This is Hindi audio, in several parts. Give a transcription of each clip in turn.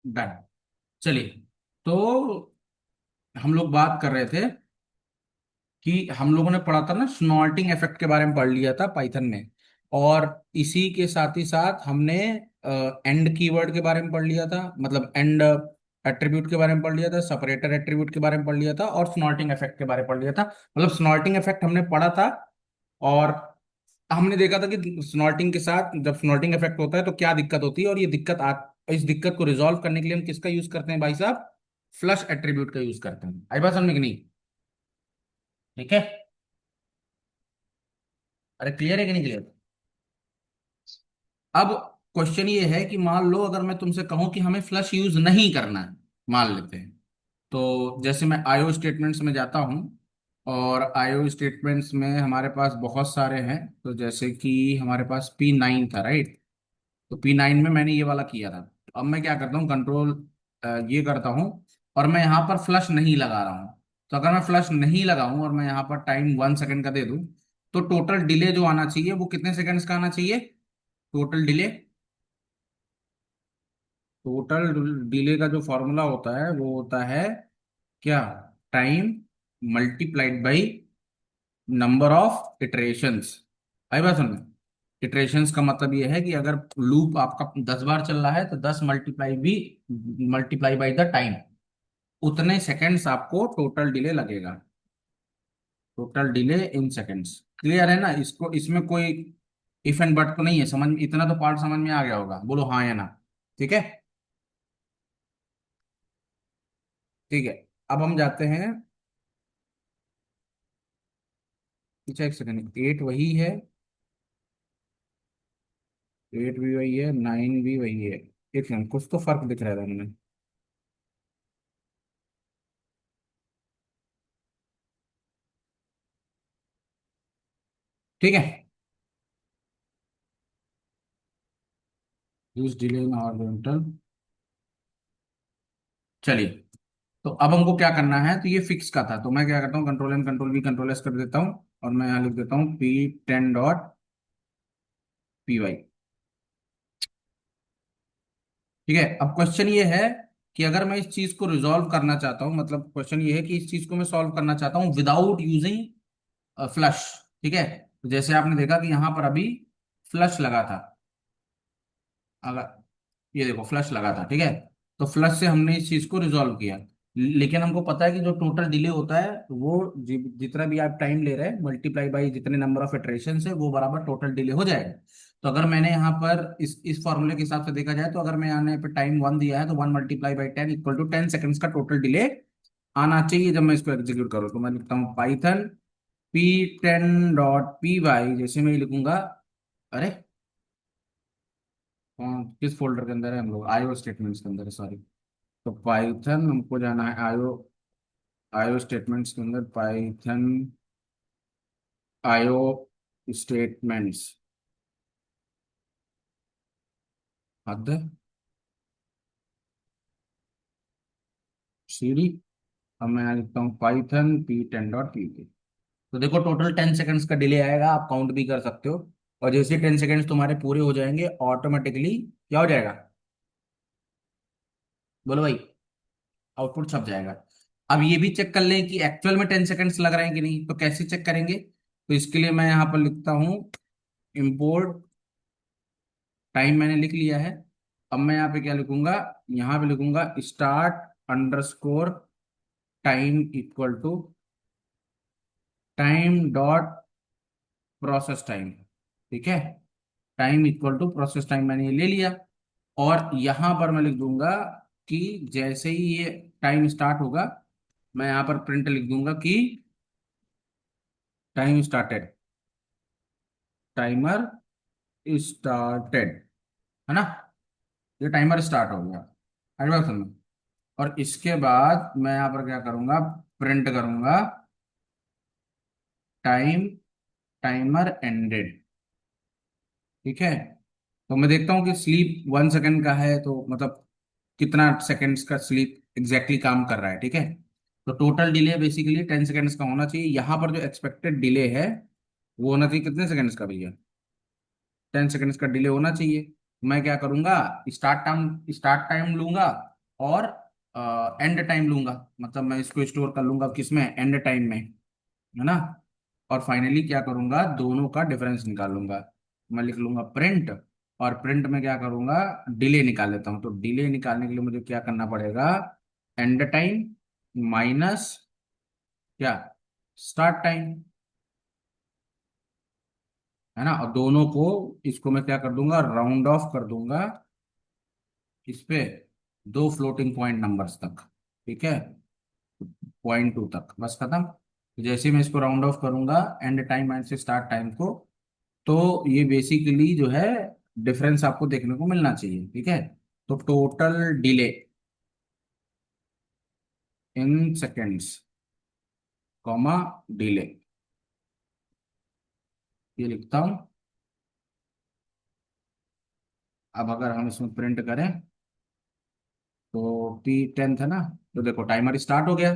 डन। चलिए, तो हम लोग बात कर रहे थे कि हम लोगों ने पढ़ा था ना, स्नॉर्टिंग इफेक्ट के बारे में पढ़ लिया था पाइथन में। और इसी के साथ ही साथ हमने एंड कीवर्ड के बारे में पढ़ लिया था, मतलब एंड एट्रीब्यूट के बारे में पढ़ लिया था, सेपरेटर एट्रीब्यूट के बारे में पढ़ लिया था, और स्नॉर्टिंग इफेक्ट के बारे में पढ़ लिया था। मतलब स्नॉर्टिंग इफेक्ट हमने पढ़ा था। और हमने देखा था कि स्नॉर्टिंग के साथ जब स्नॉर्टिंग इफेक्ट होता है तो क्या दिक्कत होती है, और ये इस दिक्कत को रिजॉल्व करने के लिए हम किसका यूज करते हैं भाई साहब? फ्लश एट्रीब्यूट का यूज करते हैं। आई बात समझ में कि नहीं? ठीक है। अरे क्लियर है कि नहीं क्लियर? अब क्वेश्चन ये है कि मान लो अगर मैं तुमसे कहूं कि हमें फ्लश यूज नहीं करना है, मान लेते हैं। तो जैसे मैं आईओ स्टेटमेंट्स में जाता हूं, और आईओ स्टेटमेंट्स में हमारे पास बहुत सारे हैं। तो जैसे कि हमारे पास P9 था, राइट? तो P9 में मैंने ये वाला किया था। तो अब मैं क्या करता हूँ, कंट्रोल ये करता हूँ, और मैं यहाँ पर फ्लश नहीं लगा रहा हूँ। तो अगर मैं फ्लश नहीं लगाऊं और मैं यहाँ पर टाइम 1 सेकेंड का दे दूं, तो टोटल डिले जो आना चाहिए वो कितने सेकंड्स का आना चाहिए? टोटल डिले, टोटल डिले का जो फॉर्मूला होता है वो होता है क्या? Time multiplied by number of iterations. आई बात समझ? इटरेशंस का मतलब ये है कि अगर लूप आपका 10 बार चल रहा है तो 10 मल्टीप्लाई बाई द टाइम, उतने सेकंड्स आपको टोटल डिले लगेगा। Total delay in seconds. Clear है ना? इसको, इसमें कोई इफ एंड बट तो नहीं है, समझ, इतना तो पार्ट समझ में आ गया होगा, बोलो हाँ या ना। ठीक है। ठीक है। अब हम जाते हैं। अच्छा एक सेकंड, 8 वही है, 8 भी वही है, 9 भी वही है। एक सेकंड, कुछ तो फर्क दिख रहा था हमें। ठीक है। Use delay in horizontal. चलिए, तो अब हमको क्या करना है, तो ये फिक्स का था, तो मैं क्या करता हूँ, control M control V control S कर देता हूँ, और मैं यहाँ लिख देता हूँ P10.py। ठीक है। अब क्वेश्चन ये है कि अगर मैं इस चीज को रिजॉल्व करना चाहता हूँ, मतलब क्वेश्चन ये है कि इस चीज को मैं सॉल्व करना चाहता हूँ विदाउट यूजिंग फ्लश। ठीक है। तो जैसे आपने देखा कि यहाँ पर अभी फ्लश लगा था, अगर ये देखो फ्लश लगा था, ठीक है। तो फ्लश से हमने इस चीज को रिजॉल्व किया। लेकिन हमको पता है कि जो टोटल डिले होता है वो जितना भी आप टाइम ले रहे हैं मल्टीप्लाई बाई जितने नंबर ऑफ इटरेशन है वो बराबर टोटल डिले हो जाएगा। तो अगर मैंने यहाँ पर इस फॉर्मूले के हिसाब से देखा जाए, तो अगर मैं यहाँ पे टाइम 1 दिया है तो 1 × 10 इक्वल टू 10 सेकंड्स का टोटल डिले आना चाहिए जब मैं इसको एग्जीक्यूट करूँ। तो मैं लिखता हूँ पाइथन P10.py, जैसे मैं ये लिखूंगा। अरे कौन किस फोल्डर के अंदर है? हम लोग आईओ स्टेटमेंट्स के अंदर है, सॉरी। तो पाइथन हमको जाना है आईओ, आईओ स्टेटमेंट्स के अंदर पाइथन आईओ स्टेटमेंट्स। हद है। सीडी। अब मैं यहाँ लिखता हूँ पाइथन P10.py। तो देखो टोटल 10 सेकंड्स का डिले आएगा, आप काउंट भी कर सकते हो। और जैसे 10 सेकंड्स तुम्हारे पूरे हो जाएंगे ऑटोमेटिकली क्या हो जाएगा? बोलो भाई। आउटपुट छप जाएगा। अब ये भी चेक कर लें कि एक्चुअल में 10 सेकंड्स लग रहे हैं कि नहीं, तो कैसे चेक करेंगे? तो इसके लिए मैं यहाँ पर लिखता हूँ इम्पोर्ट टाइम, मैंने लिख लिया है। अब मैं यहाँ पे क्या लिखूंगा? यहाँ पे लिखूंगा start underscore time equal to time dot process time. ठीक है। Time equal to process time मैंने ये ले लिया। और यहां पर मैं लिख दूंगा कि जैसे ही ये टाइम स्टार्ट होगा, मैं यहां पर प्रिंट लिख दूंगा कि टाइम स्टार्टेड, टाइमर स्टार्टेड, है ना? ये टाइमर स्टार्ट हो गया। अरे बात सुनो। और इसके बाद मैं यहां पर क्या करूंगा, प्रिंट करूंगा टाइम टाइमर एंडेड। ठीक है। तो मैं देखता हूँ कि स्लीप 1 सेकंड का है, तो मतलब कितना सेकंड्स का स्लीप एग्जैक्टली काम कर रहा है। ठीक है। तो टोटल डिले बेसिकली 10 सेकंड्स का होना चाहिए। यहाँ पर जो एक्सपेक्टेड डिले है वो होना चाहिए कितने सेकंड्स का भैया? 10 सेकंड्स का डिले होना चाहिए। मैं क्या करूंगा, स्टार्ट टाइम लूंगा, और एंड टाइम लूंगा, मतलब मैं इसको स्टोर कर लूंगा किसमें, एंड टाइम में, है ना। और फाइनली क्या करूंगा, दोनों का डिफरेंस निकाल लूंगा। मैं लिख लूंगा प्रिंट, और प्रिंट में क्या करूंगा, डिले निकाल लेता हूं। तो डिले निकालने के लिए मुझे क्या करना पड़ेगा, एंड टाइम माइनस क्या, स्टार्ट टाइम, है ना। और दोनों को, इसको मैं क्या कर दूंगा, राउंड ऑफ कर दूंगा किस पे, दो फ्लोटिंग पॉइंट नंबर्स तक, ठीक है, पॉइंट टू तक, बस खत्म। जैसे ही मैं इसको राउंड ऑफ करूंगा एंड टाइम माइनस से स्टार्ट टाइम को, तो ये बेसिकली जो है डिफरेंस आपको देखने को मिलना चाहिए, ठीक है। तो total delay in seconds, comma delay, ये लिखता हूं। अब अगर हम इसमें प्रिंट करें, तो T10 है ना, तो देखो टाइमर स्टार्ट हो गया।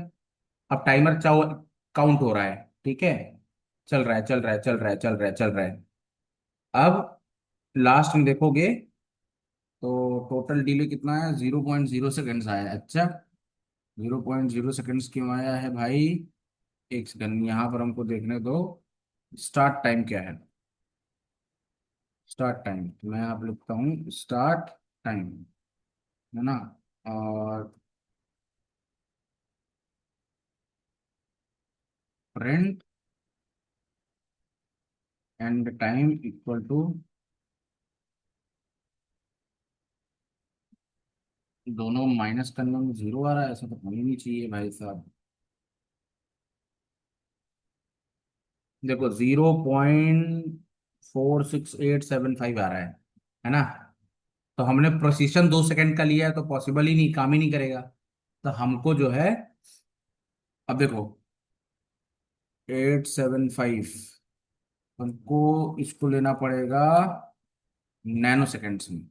अब टाइमर चाहो काउंट हो रहा है, ठीक है, चल रहा है चल रहा है चल रहा है चल रहा है चल रहा है। अब लास्ट में देखोगे तो टोटल डिले कितना है, 0.0 सेकेंड्स आया है। अच्छा, 0.0 सेकेंड्स क्यों आया है भाई, एक सेकंड यहाँ पर हमको देखने दो। स्टार्ट टाइम क्या है, स्टार्ट टाइम मैं यहाँ पे लिखता हूँ स्टार्ट टाइम, है ना। और print end time equal to, दोनों माइनस करने में जीरो आ रहा है, ऐसा तो होना ही नहीं चाहिए भाई साहब। देखो 0.46875 आ रहा है ना। तो हमने प्रोसीजन 2 सेकंड का लिया है, तो पॉसिबल ही नहीं, काम ही नहीं करेगा। तो हमको जो है, अब देखो 875, हमको इसको लेना पड़ेगा नैनो सेकेंड्स में,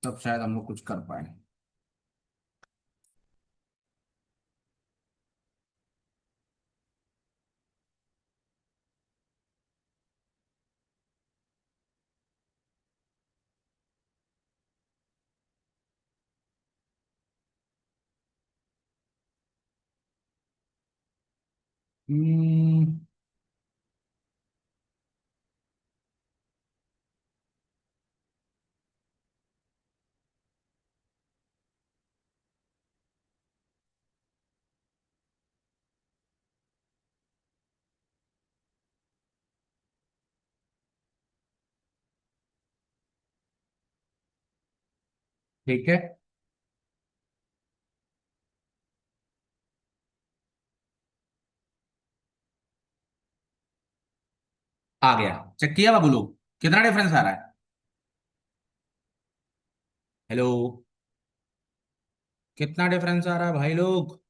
तब शायद हम लोग कुछ कर पाए। हम्म, ठीक है, आ गया। चेक किया बाबू लोग, कितना डिफरेंस आ रहा है, हेलो, कितना डिफरेंस आ रहा है भाई लोग,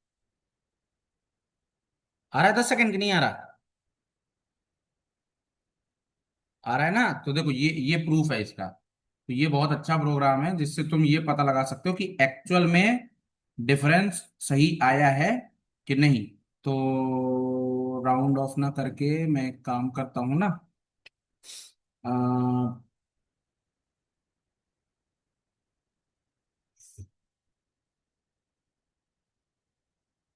आ रहा है 10 सेकंड की नहीं आ रहा, आ रहा है ना। तो देखो ये प्रूफ है इसका। तो ये बहुत अच्छा प्रोग्राम है जिससे तुम ये पता लगा सकते हो कि एक्चुअल में डिफरेंस सही आया है कि नहीं। तो राउंड ऑफ ना करके मैं एक काम करता हूं ना, अ,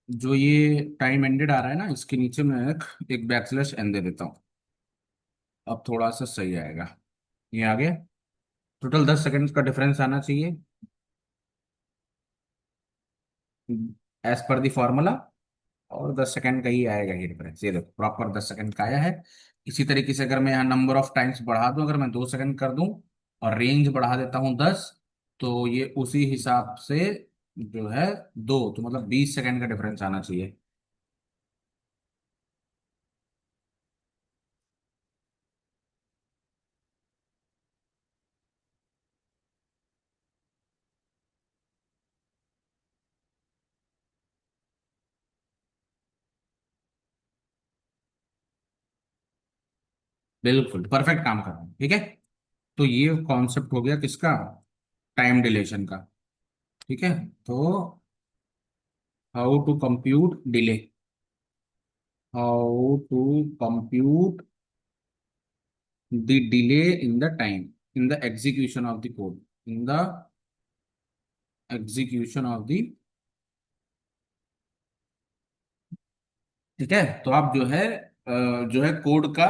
जो ये टाइम एंडेड आ रहा है ना, इसके नीचे मैं एक बैकस्लैश एन दे देता हूँ। अब थोड़ा सा सही आएगा, ये आ गया। टोटल 10 सेकंड का डिफरेंस आना चाहिए एज पर दी फॉर्मूला, और 10 सेकंड का ही आएगा ये डिफरेंस। ये देखो प्रॉपर 10 सेकंड का आया है। इसी तरीके से अगर मैं यहाँ नंबर ऑफ टाइम्स बढ़ा दूं, अगर मैं 2 सेकंड कर दूं और रेंज बढ़ा देता हूँ 10, तो ये उसी हिसाब से जो है दो, तो मतलब 20 सेकंड का डिफरेंस आना चाहिए। बिल्कुल परफेक्ट काम कर रहा हूँ, ठीक है। तो ये कॉन्सेप्ट हो गया किसका, टाइम डिलेशन का, ठीक है। तो how to compute delay, how to compute the delay in the time, in the execution of the code, in the execution of the, ठीक है। तो आप जो है कोड का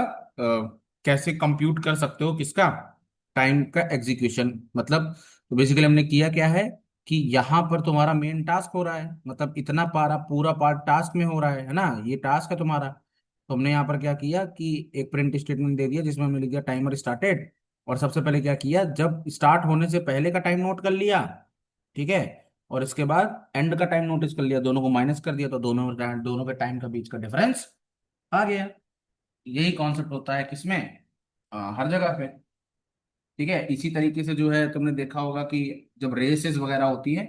कैसे कंप्यूट कर सकते हो, किसका, टाइम का एग्जीक्यूशन मतलब। तो बेसिकली हमने किया क्या है कि यहाँ पर तुम्हारा मेन टास्क हो रहा है, मतलब इतना पारा पूरा पार्ट टास्क में हो रहा है ना, ये टास्क है तुम्हारा। तो हमने यहाँ पर क्या किया कि एक प्रिंट स्टेटमेंट दे दिया जिसमें हमने लिख दिया टाइमर स्टार्टेड, और सबसे पहले क्या किया, जब स्टार्ट होने से पहले का टाइम नोट कर लिया, ठीक है, और इसके बाद एंड का टाइम नोटिस कर लिया, दोनों को माइनस कर दिया, तो दोनों के टाइम का बीच का डिफरेंस आ गया। यही कॉन्सेप्ट होता है किसमें, हर जगह पे, ठीक है। इसी तरीके से जो है तुमने देखा होगा कि जब रेसेस वगैरह होती है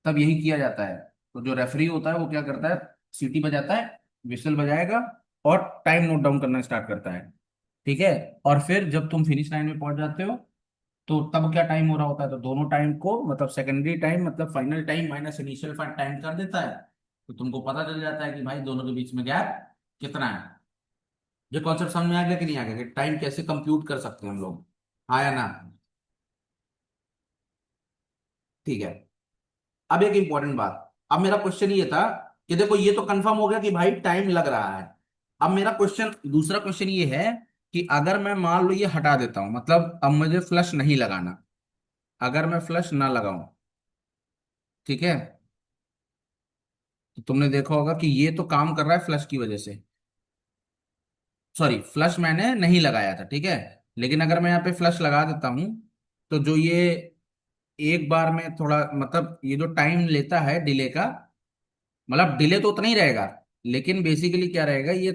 तब यही किया जाता है। तो जो रेफरी होता है वो क्या करता है, सीटी बजाता है, विसल बजाएगा, और टाइम नोट डाउन करना स्टार्ट करता है, ठीक है। और फिर जब तुम फिनिश लाइन में पहुंच जाते हो तो तब क्या टाइम हो रहा होता है, तो दोनों टाइम को मतलब सेकेंडरी टाइम मतलब final time minus initial time कर देता है। तो तुमको पता चल जाता है कि भाई दोनों के बीच में गैप कितना है। ये कॉन्सेप्ट समझ में आ गया कि नहीं आ गया, कि टाइम कैसे कंप्यूट कर सकते हैं हम लोग, हाँ या ना। ठीक है। अब एक इंपॉर्टेंट बात, अब मेरा क्वेश्चन ये था कि देखो ये तो कंफर्म हो गया कि भाई टाइम लग रहा है। अब मेरा क्वेश्चन, दूसरा क्वेश्चन ये है कि अगर मैं मान लो ये हटा देता हूं, मतलब अब मुझे फ्लश नहीं लगाना, अगर मैं फ्लश ना लगाऊं, ठीक है, तो तुमने देखा होगा कि ये तो काम कर रहा है फ्लश की वजह से, सॉरी फ्लश मैंने नहीं लगाया था, ठीक है। लेकिन अगर मैं यहाँ पे फ्लश लगा देता हूं, तो जो ये एक बार में थोड़ा मतलब ये जो टाइम लेता है डिले का, मतलब डिले तो उतना ही रहेगा, लेकिन बेसिकली क्या रहेगा, ये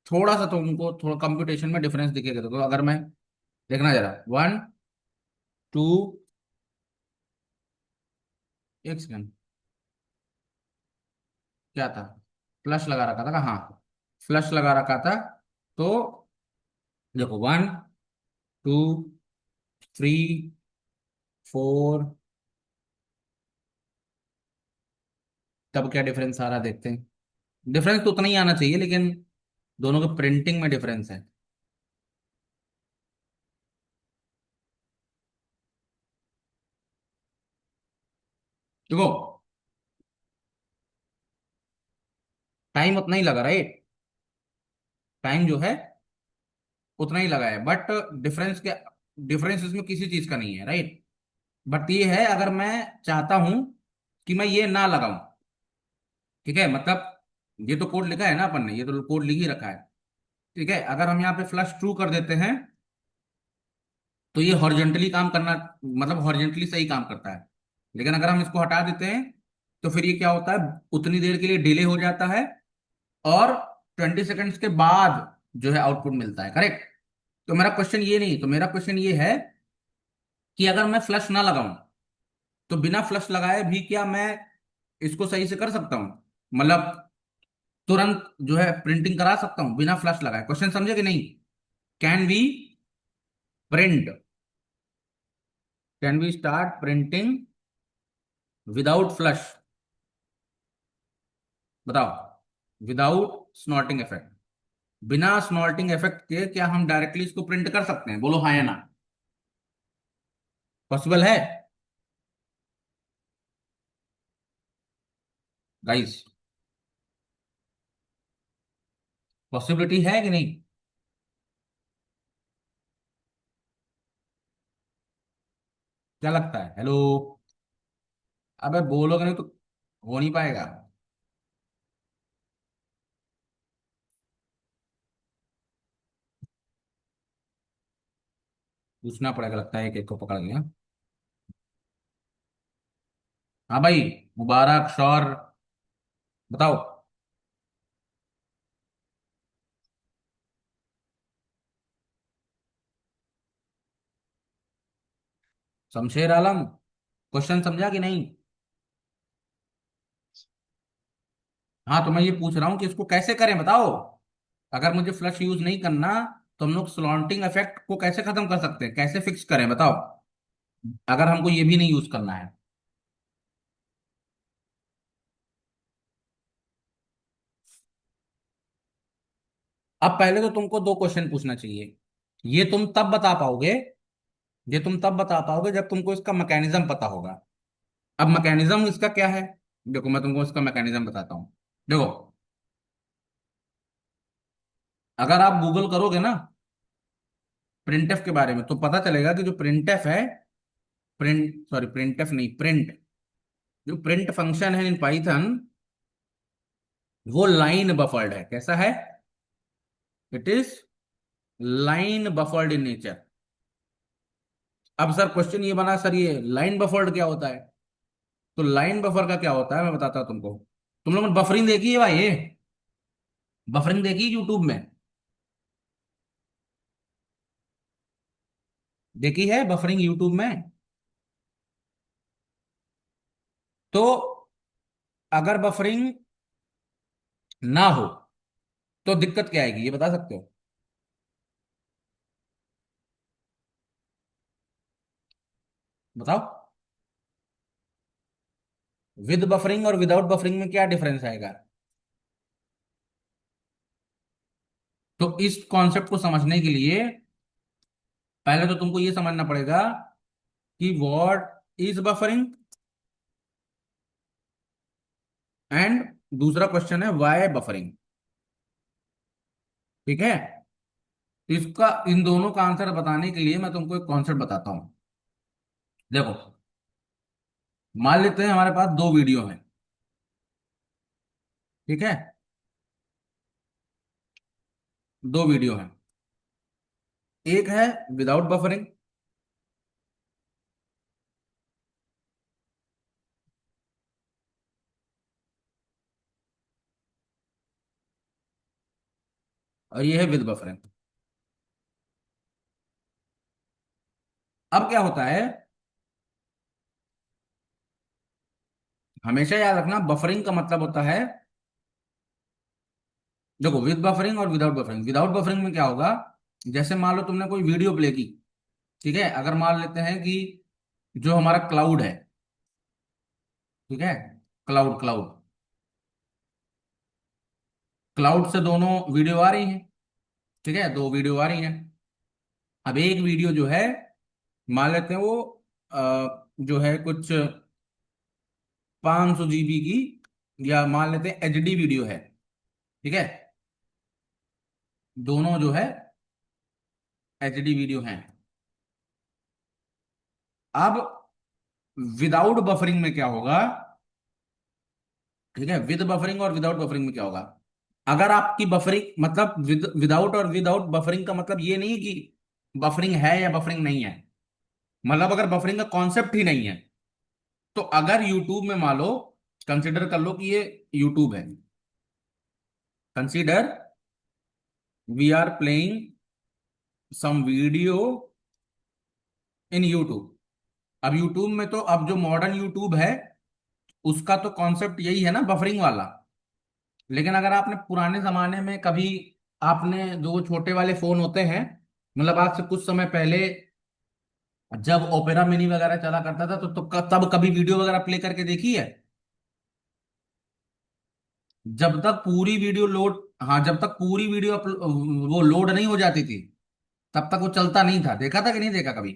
थोड़ा सा तो उनको थोड़ा कंप्यूटेशन में डिफरेंस दिखेगा। तो अगर मैं, देखना जरा, 1 2, एक सेकंड, क्या था, फ्लश लगा रखा था ना, हाँ फ्लश लगा रखा था। तो देखो 1 2 3 4, तब क्या डिफरेंस आ रहा है देखते हैं। डिफरेंस तो उतना ही आना चाहिए, लेकिन दोनों के प्रिंटिंग में डिफरेंस है। देखो टाइम उतना ही लगा, राइट, टाइम जो है उतना ही लगा है, बट डिफरेंस इसमें किसी चीज का नहीं है, राइट। बट ये है अगर मैं चाहता हूं कि मैं ये ना लगाऊं, ठीक है, मतलब ये तो कोड लिखा है ना अपन ने, ये तो कोड लिख ही रखा है, ठीक है। अगर हम यहाँ पे फ्लश ट्रू कर देते हैं तो ये हॉरिजेंटली काम करना, मतलब हॉरिजेंटली सही काम करता है। लेकिन अगर हम इसको हटा देते हैं तो फिर ये क्या होता है, उतनी देर के लिए डिले हो जाता है, और 20 सेकंड्स के बाद जो है आउटपुट मिलता है, करेक्ट। तो मेरा क्वेश्चन ये नहीं, तो मेरा क्वेश्चन ये है कि अगर मैं फ्लश ना लगाऊं तो बिना फ्लश लगाए भी क्या मैं इसको सही से कर सकता हूं, मतलब तुरंत जो है प्रिंटिंग करा सकता हूं बिना फ्लश लगाए, क्वेश्चन समझे कि नहीं। Can we print, can we start printing without flush, बताओ, विदाउट स्नॉटिंग इफेक्ट, बिना स्नॉटिंग इफेक्ट के क्या हम डायरेक्टली इसको प्रिंट कर सकते हैं, बोलो हाँ या ना, पॉसिबल है गाइस, पॉसिबिलिटी है कि नहीं। क्या लगता है, हेलो, अबे बोलोगे नहीं तो हो नहीं पाएगा। पूछना पड़ेगा लगता है, एक एक को पकड़ लिया। हाँ भाई, मुबारक शौर, बताओ। शमशेर आलम, क्वेश्चन समझा कि नहीं। हाँ तो मैं ये पूछ रहा हूँ कि इसको कैसे करें, बताओ। अगर मुझे फ्लश यूज नहीं करना तो हम लोग स्लॉन्टिंग इफेक्ट को कैसे खत्म कर सकते हैं, कैसे फिक्स करें, बताओ, अगर हमको ये भी नहीं यूज करना है। अब पहले तो तुमको दो क्वेश्चन पूछना चाहिए, ये तुम तब बता पाओगे, ये तुम तब बता पाओगे जब तुमको इसका मैकेनिज्म पता होगा, अब मैकेनिज्म इसका क्या है, देखो मैं तुमको इसका मैकेनिज्म बताता हूँ। देखो, अगर आप गूगल करोगे ना प्रिंटफ के बारे में, तो पता चलेगा कि जो प्रिंटफ है, प्रिंट सॉरी प्रिंटफ नहीं, प्रिंट, जो प्रिंट फंक्शन है इन पाइथन, वो लाइन बफर्ड है। कैसा है? It is line buffered in nature. अब सर क्वेश्चन ये बना, सर ये लाइन बफर्ड क्या होता है? तो लाइन बफर का क्या होता है मैं बताता हूं तुमको। तुम लोगों ने बफरिंग देखी है भाई? ये बफरिंग देखी यूट्यूब में? देखी है बफरिंग यूट्यूब में? तो अगर बफरिंग ना हो तो दिक्कत क्या आएगी, ये बता सकते हो? बताओ। विद बफरिंग और विदाउट बफरिंग में क्या डिफरेंस आएगा? तो इस कॉन्सेप्ट को समझने के लिए पहले तो तुमको ये समझना पड़ेगा कि व्हाट इज बफरिंग, एंड दूसरा क्वेश्चन है व्हाई बफरिंग। ठीक है? इसका, इन दोनों का आंसर बताने के लिए मैं तुमको एक कॉन्सेप्ट बताता हूं। देखो, मान लेते हैं हमारे पास दो वीडियो हैं। ठीक है? दो वीडियो हैं। एक है विदाउट बफरिंग, और ये है विद बफरिंग। अब क्या होता है, हमेशा याद रखना, बफरिंग का मतलब होता है, देखो विद बफरिंग और विदाउट बफरिंग। विदाउट बफरिंग में क्या होगा, जैसे मान लो तुमने कोई वीडियो प्ले की। ठीक है? अगर मान लेते हैं कि जो हमारा क्लाउड है, ठीक है, क्लाउड क्लाउड क्लाउड से दोनों वीडियो आ रही हैं। ठीक है, दो वीडियो आ रही हैं। अब एक वीडियो जो है, मान लेते हैं वो जो है कुछ 500 GB की, या मान लेते हैं HD वीडियो है। ठीक है? दोनों जो है HD वीडियो हैं। अब विदाउट बफरिंग में क्या होगा? ठीक है, विद बफरिंग और विदाउट बफरिंग में क्या होगा? अगर आपकी बफरिंग मतलब विदाउट और विदाउट बफरिंग का मतलब ये नहीं कि बफरिंग है या बफरिंग नहीं है, मतलब अगर बफरिंग का कॉन्सेप्ट ही नहीं है, तो अगर यूट्यूब में मान लो, कंसिडर कर लो कि ये यूट्यूब है, consider we are playing some video in YouTube. अब यूट्यूब में तो, अब जो मॉडर्न यूट्यूब है उसका तो कॉन्सेप्ट यही है ना, बफरिंग वाला। लेकिन अगर आपने पुराने जमाने में कभी, आपने जो छोटे वाले फोन होते हैं, मतलब आज से कुछ समय पहले, जब ओपेरा मिनी वगैरह चला करता था, तो तब कभी वीडियो वगैरह प्ले करके देखी है? जब तक पूरी वीडियो लोड, हाँ, जब तक पूरी वीडियो वो लोड नहीं हो जाती थी, तब तक वो चलता नहीं था। देखा था कि नहीं देखा कभी?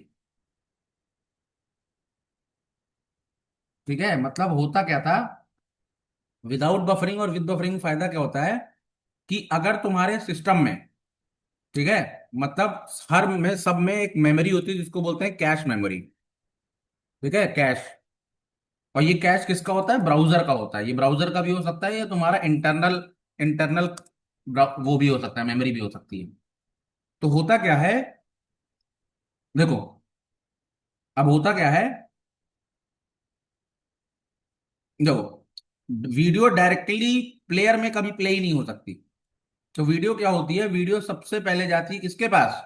ठीक है, मतलब होता क्या था, विदाउट बफरिंग और विद बफरिंग फायदा क्या होता है, कि अगर तुम्हारे सिस्टम में, ठीक है, मतलब हर में, सब में एक मेमोरी होती है जिसको बोलते हैं कैश मेमोरी। ठीक है, कैश। और ये कैश किसका होता है? ब्राउजर का होता है। ये ब्राउजर का भी हो सकता है, या तुम्हारा इंटरनल इंटरनल वो भी हो सकता है, मेमोरी भी हो सकती है। तो होता क्या है, देखो, अब होता क्या है, देखो, वीडियो डायरेक्टली प्लेयर में कभी प्ले ही नहीं हो सकती। तो वीडियो क्या होती है, वीडियो सबसे पहले जाती है किसके पास?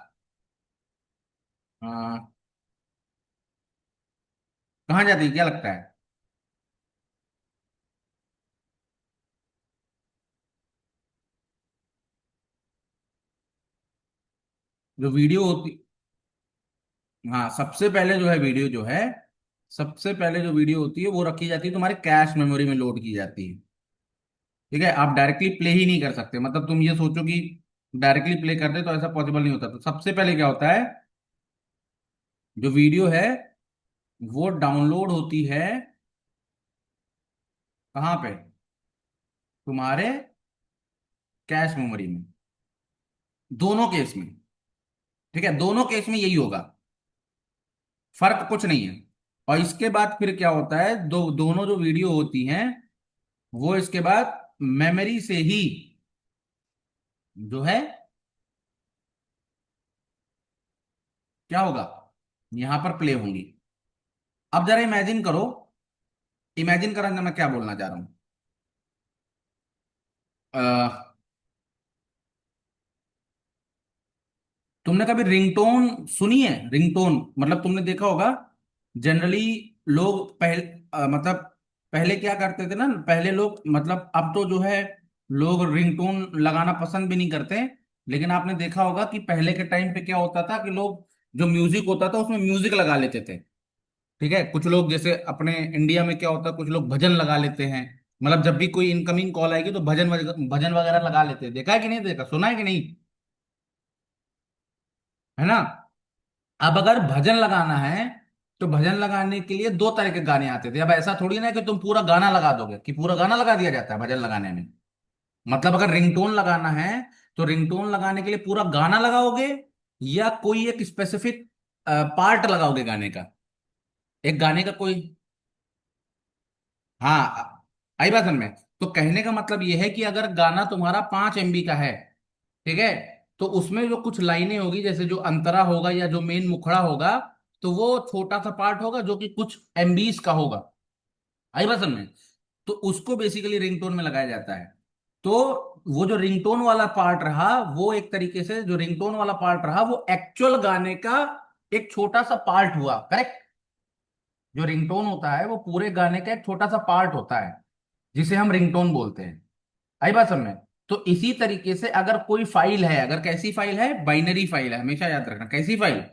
हाँ, कहाँ जाती है, क्या लगता है? जो वीडियो होती, हाँ, सबसे पहले जो है वीडियो जो है, सबसे पहले जो वीडियो होती है वो रखी जाती है तुम्हारे कैश मेमोरी में, लोड की जाती है। ठीक है? आप डायरेक्टली प्ले ही नहीं कर सकते, मतलब तुम ये सोचो कि डायरेक्टली प्ले कर दे तो ऐसा पॉसिबल नहीं होता। तो सबसे पहले क्या होता है, जो वीडियो है वो डाउनलोड होती है कहाँ पे? तुम्हारे कैश मेमोरी में। दोनों केस में। ठीक है, दोनों केस में यही होगा, फर्क कुछ नहीं है। और इसके बाद फिर क्या होता है, दोनों जो वीडियो होती हैं वो इसके बाद मेमोरी से ही जो है क्या होगा, यहां पर प्ले होंगी। अब जरा इमेजिन करो, इमेजिन करना मैं क्या बोलना चाह रहा हूं। तुमने कभी रिंगटोन सुनी है? रिंगटोन मतलब तुमने देखा होगा, जनरली लोग मतलब पहले क्या करते थे ना, पहले लोग मतलब, अब तो जो है लोग रिंगटोन लगाना पसंद भी नहीं करते। लेकिन आपने देखा होगा कि पहले के टाइम पे क्या होता था कि लोग जो म्यूजिक होता था उसमें म्यूजिक लगा लेते थे। ठीक है, कुछ लोग जैसे अपने इंडिया में क्या होता है, कुछ लोग भजन लगा लेते हैं। मतलब जब भी कोई इनकमिंग कॉल आएगी तो भजन वगैरह लगा लेते हैं। देखा है कि नहीं देखा, सुना है कि नहीं? है ना? अब अगर भजन लगाना है तो भजन लगाने के लिए दो तरह के गाने आते थे। अब ऐसा थोड़ी ना है कि तुम पूरा गाना लगा दोगे, कि पूरा गाना लगा दिया जाता है भजन लगाने में। मतलब अगर रिंगटोन लगाना है तो रिंगटोन लगाने के लिए पूरा गाना लगाओगे, या कोई एक स्पेसिफिक पार्ट लगाओगे गाने का, एक गाने का कोई। हाँ, आई बात समझ में? तो कहने का मतलब यह है कि अगर गाना तुम्हारा 5 MB का है, ठीक है, तो उसमें जो कुछ लाइनें होगी, जैसे जो अंतरा होगा या जो मेन मुखड़ा होगा, तो वो छोटा सा पार्ट होगा जो कि कुछ MBs का होगा। आई बात समझ में? तो उसको बेसिकली रिंगटोन में लगाया जाता है। तो वो जो रिंगटोन वाला पार्ट रहा, वो एक तरीके से जो रिंगटोन वाला पार्ट रहा वो एक्चुअल गाने का एक छोटा सा पार्ट हुआ, करेक्ट? जो रिंगटोन होता है वो पूरे गाने का एक छोटा सा पार्ट होता है, जिसे हम रिंगटोन बोलते हैं। आई बात समझ में? तो इसी तरीके से अगर कोई फाइल है, अगर कैसी फाइल है, बाइनरी फाइल है, हमेशा याद रखना कैसी फाइल।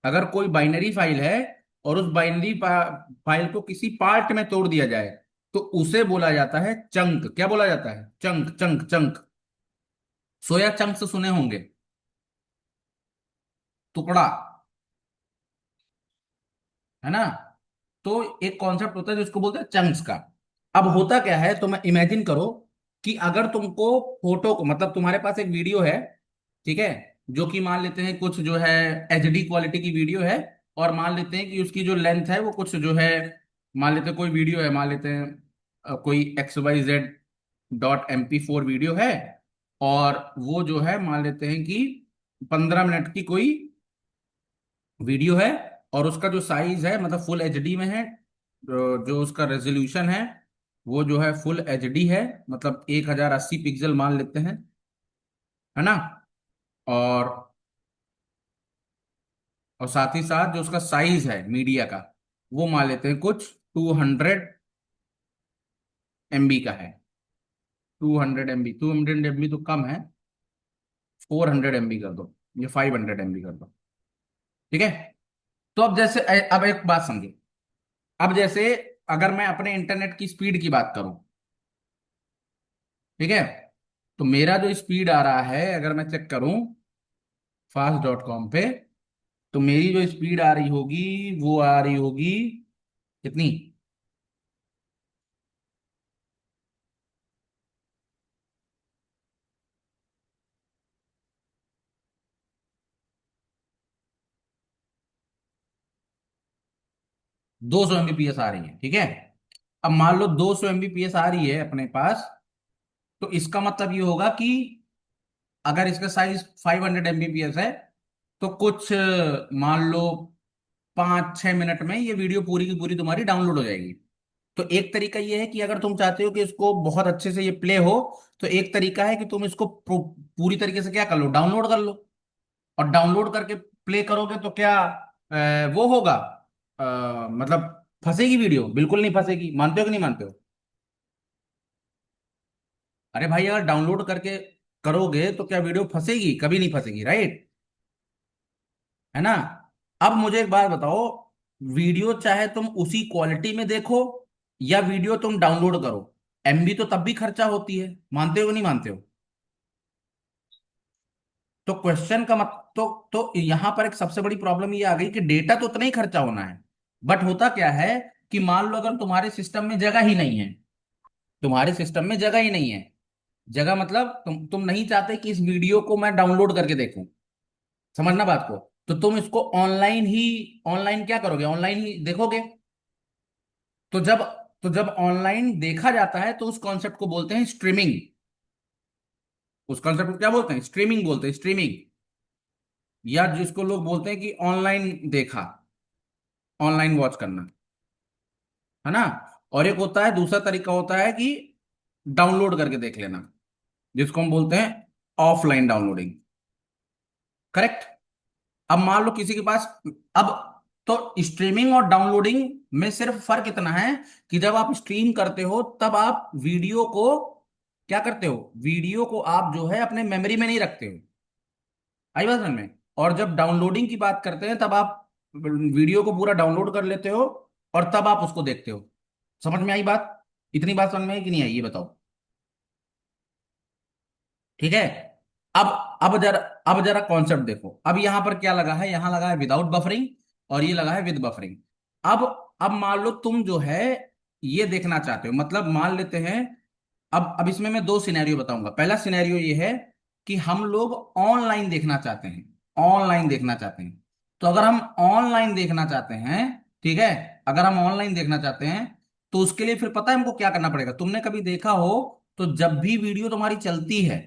अगर कोई बाइनरी फाइल है और उस बाइनरी फाइल को किसी पार्ट में तोड़ दिया जाए, तो उसे बोला जाता है चंक। क्या बोला जाता है? Chunk, chunk, chunk. Soya chunks सुने होंगे, टुकड़ा, है ना? तो एक कॉन्सेप्ट होता है जिसको बोलते हैं चंक्स का। अब होता क्या है, तो मैं इमेजिन करो कि अगर तुमको फोटो को, मतलब तुम्हारे पास एक वीडियो है, ठीक है, जो कि मान लेते हैं कुछ जो है HD क्वालिटी की वीडियो है, और मान लेते हैं कि उसकी जो लेंथ है वो कुछ जो है, मान लेते हैं कोई वीडियो है, मान लेते हैं कोई XYZ.MP4 वीडियो है, और वो जो है मान लेते हैं कि 15 मिनट की कोई वीडियो है, और उसका जो साइज है मतलब फुल HD में है, जो उसका रेजोल्यूशन है वो जो है फुल HD है, मतलब 1080 पिक्सल मान लेते हैं, है ना? और साथ ही साथ जो उसका साइज है मीडिया का, वो मान लेते हैं कुछ 200 MB का है। 200 MB, 200 MB तो कम है, 400 MB कर दो, ये 500 MB कर दो। ठीक है। तो अब जैसे अब एक बात समझो, अब जैसे अगर मैं अपने इंटरनेट की स्पीड की बात करूं, ठीक है, तो मेरा जो स्पीड आ रहा है अगर मैं चेक करूं fast.com पे, तो मेरी जो स्पीड आ रही होगी वो आ रही होगी कितनी? 200 MBPS आ रही है, ठीक है। अब मान लो 200 MBPS आ रही है अपने पास, तो इसका मतलब ये होगा कि अगर इसका साइज 500 MBPS है, तो कुछ मान लो 5-6 मिनट में ये वीडियो पूरी की पूरी तुम्हारी डाउनलोड हो जाएगी। तो एक तरीका ये है कि अगर तुम चाहते हो कि इसको बहुत अच्छे से ये प्ले हो, तो एक तरीका है कि तुम इसको पूरी तरीके से क्या कर लो, डाउनलोड कर लो। और डाउनलोड करके प्ले करोगे तो क्या वो होगा, मतलब फंसेगी वीडियो? बिल्कुल नहीं फंसेगी। मानते हो कि नहीं मानते हो? अरे भाई, अगर डाउनलोड करके करोगे तो क्या वीडियो फंसेगी? कभी नहीं फंसेगी, राइट? है ना? अब मुझे एक बात बताओ, वीडियो चाहे तुम उसी क्वालिटी में देखो या वीडियो तुम डाउनलोड करो, MB तो तब भी खर्चा होती है। मानते हो कि नहीं मानते हो? तो क्वेश्चन का मत तो यहां पर एक सबसे बड़ी प्रॉब्लम ये आ गई कि डेटा तो उतना ही खर्चा होना है, बट होता क्या है कि मान लो अगर तुम्हारे सिस्टम में जगह ही नहीं है, तुम्हारे सिस्टम में जगह ही नहीं है। जगह मतलब तुम नहीं चाहते कि इस वीडियो को मैं डाउनलोड करके देखूं। समझना बात को। तो तुम इसको ऑनलाइन क्या करोगे, ऑनलाइन ही देखोगे। तो जब तो जब ऑनलाइन देखा जाता है तो उस कॉन्सेप्ट को बोलते हैं स्ट्रीमिंग। उस कॉन्सेप्ट को क्या बोलते हैं, स्ट्रीमिंग बोलते हैं, स्ट्रीमिंग। या जिसको लोग बोलते हैं कि ऑनलाइन देखा, ऑनलाइन वॉच करना, है ना। और एक होता है, दूसरा तरीका होता है कि डाउनलोड करके देख लेना, जिसको हम बोलते हैं ऑफलाइन डाउनलोडिंग। करेक्ट। अब मान लो किसी के पास, अब तो स्ट्रीमिंग और डाउनलोडिंग में सिर्फ फर्क इतना है कि जब आप स्ट्रीम करते हो तब आप वीडियो को क्या करते हो, वीडियो को आप जो है अपने मेमोरी में नहीं रखते हो। आई बात समझ में। और जब डाउनलोडिंग की बात करते हैं तब आप वीडियो को पूरा डाउनलोड कर लेते हो और तब आप उसको देखते हो। समझ में आई बात। इतनी बात समझ में आई कि नहीं आई, ये बताओ। ठीक है। अब अब जरा अब जरा कॉन्सेप्ट देखो। अब यहां पर क्या लगा है, यहां लगा है विदाउट बफरिंग और ये लगा है विद बफरिंग। अब अब मान लो तुम जो है ये देखना चाहते हो, मतलब मान लेते हैं। अब इसमें मैं दो सिनेरियो बताऊंगा। पहला सिनेरियो ये है कि हम लोग ऑनलाइन देखना चाहते हैं, ऑनलाइन देखना चाहते हैं। तो अगर हम ऑनलाइन देखना चाहते हैं, ठीक है, अगर हम ऑनलाइन देखना चाहते हैं तो उसके लिए फिर पता है हमको क्या करना पड़ेगा। तुमने कभी देखा हो तो जब भी वीडियो तुम्हारी चलती है,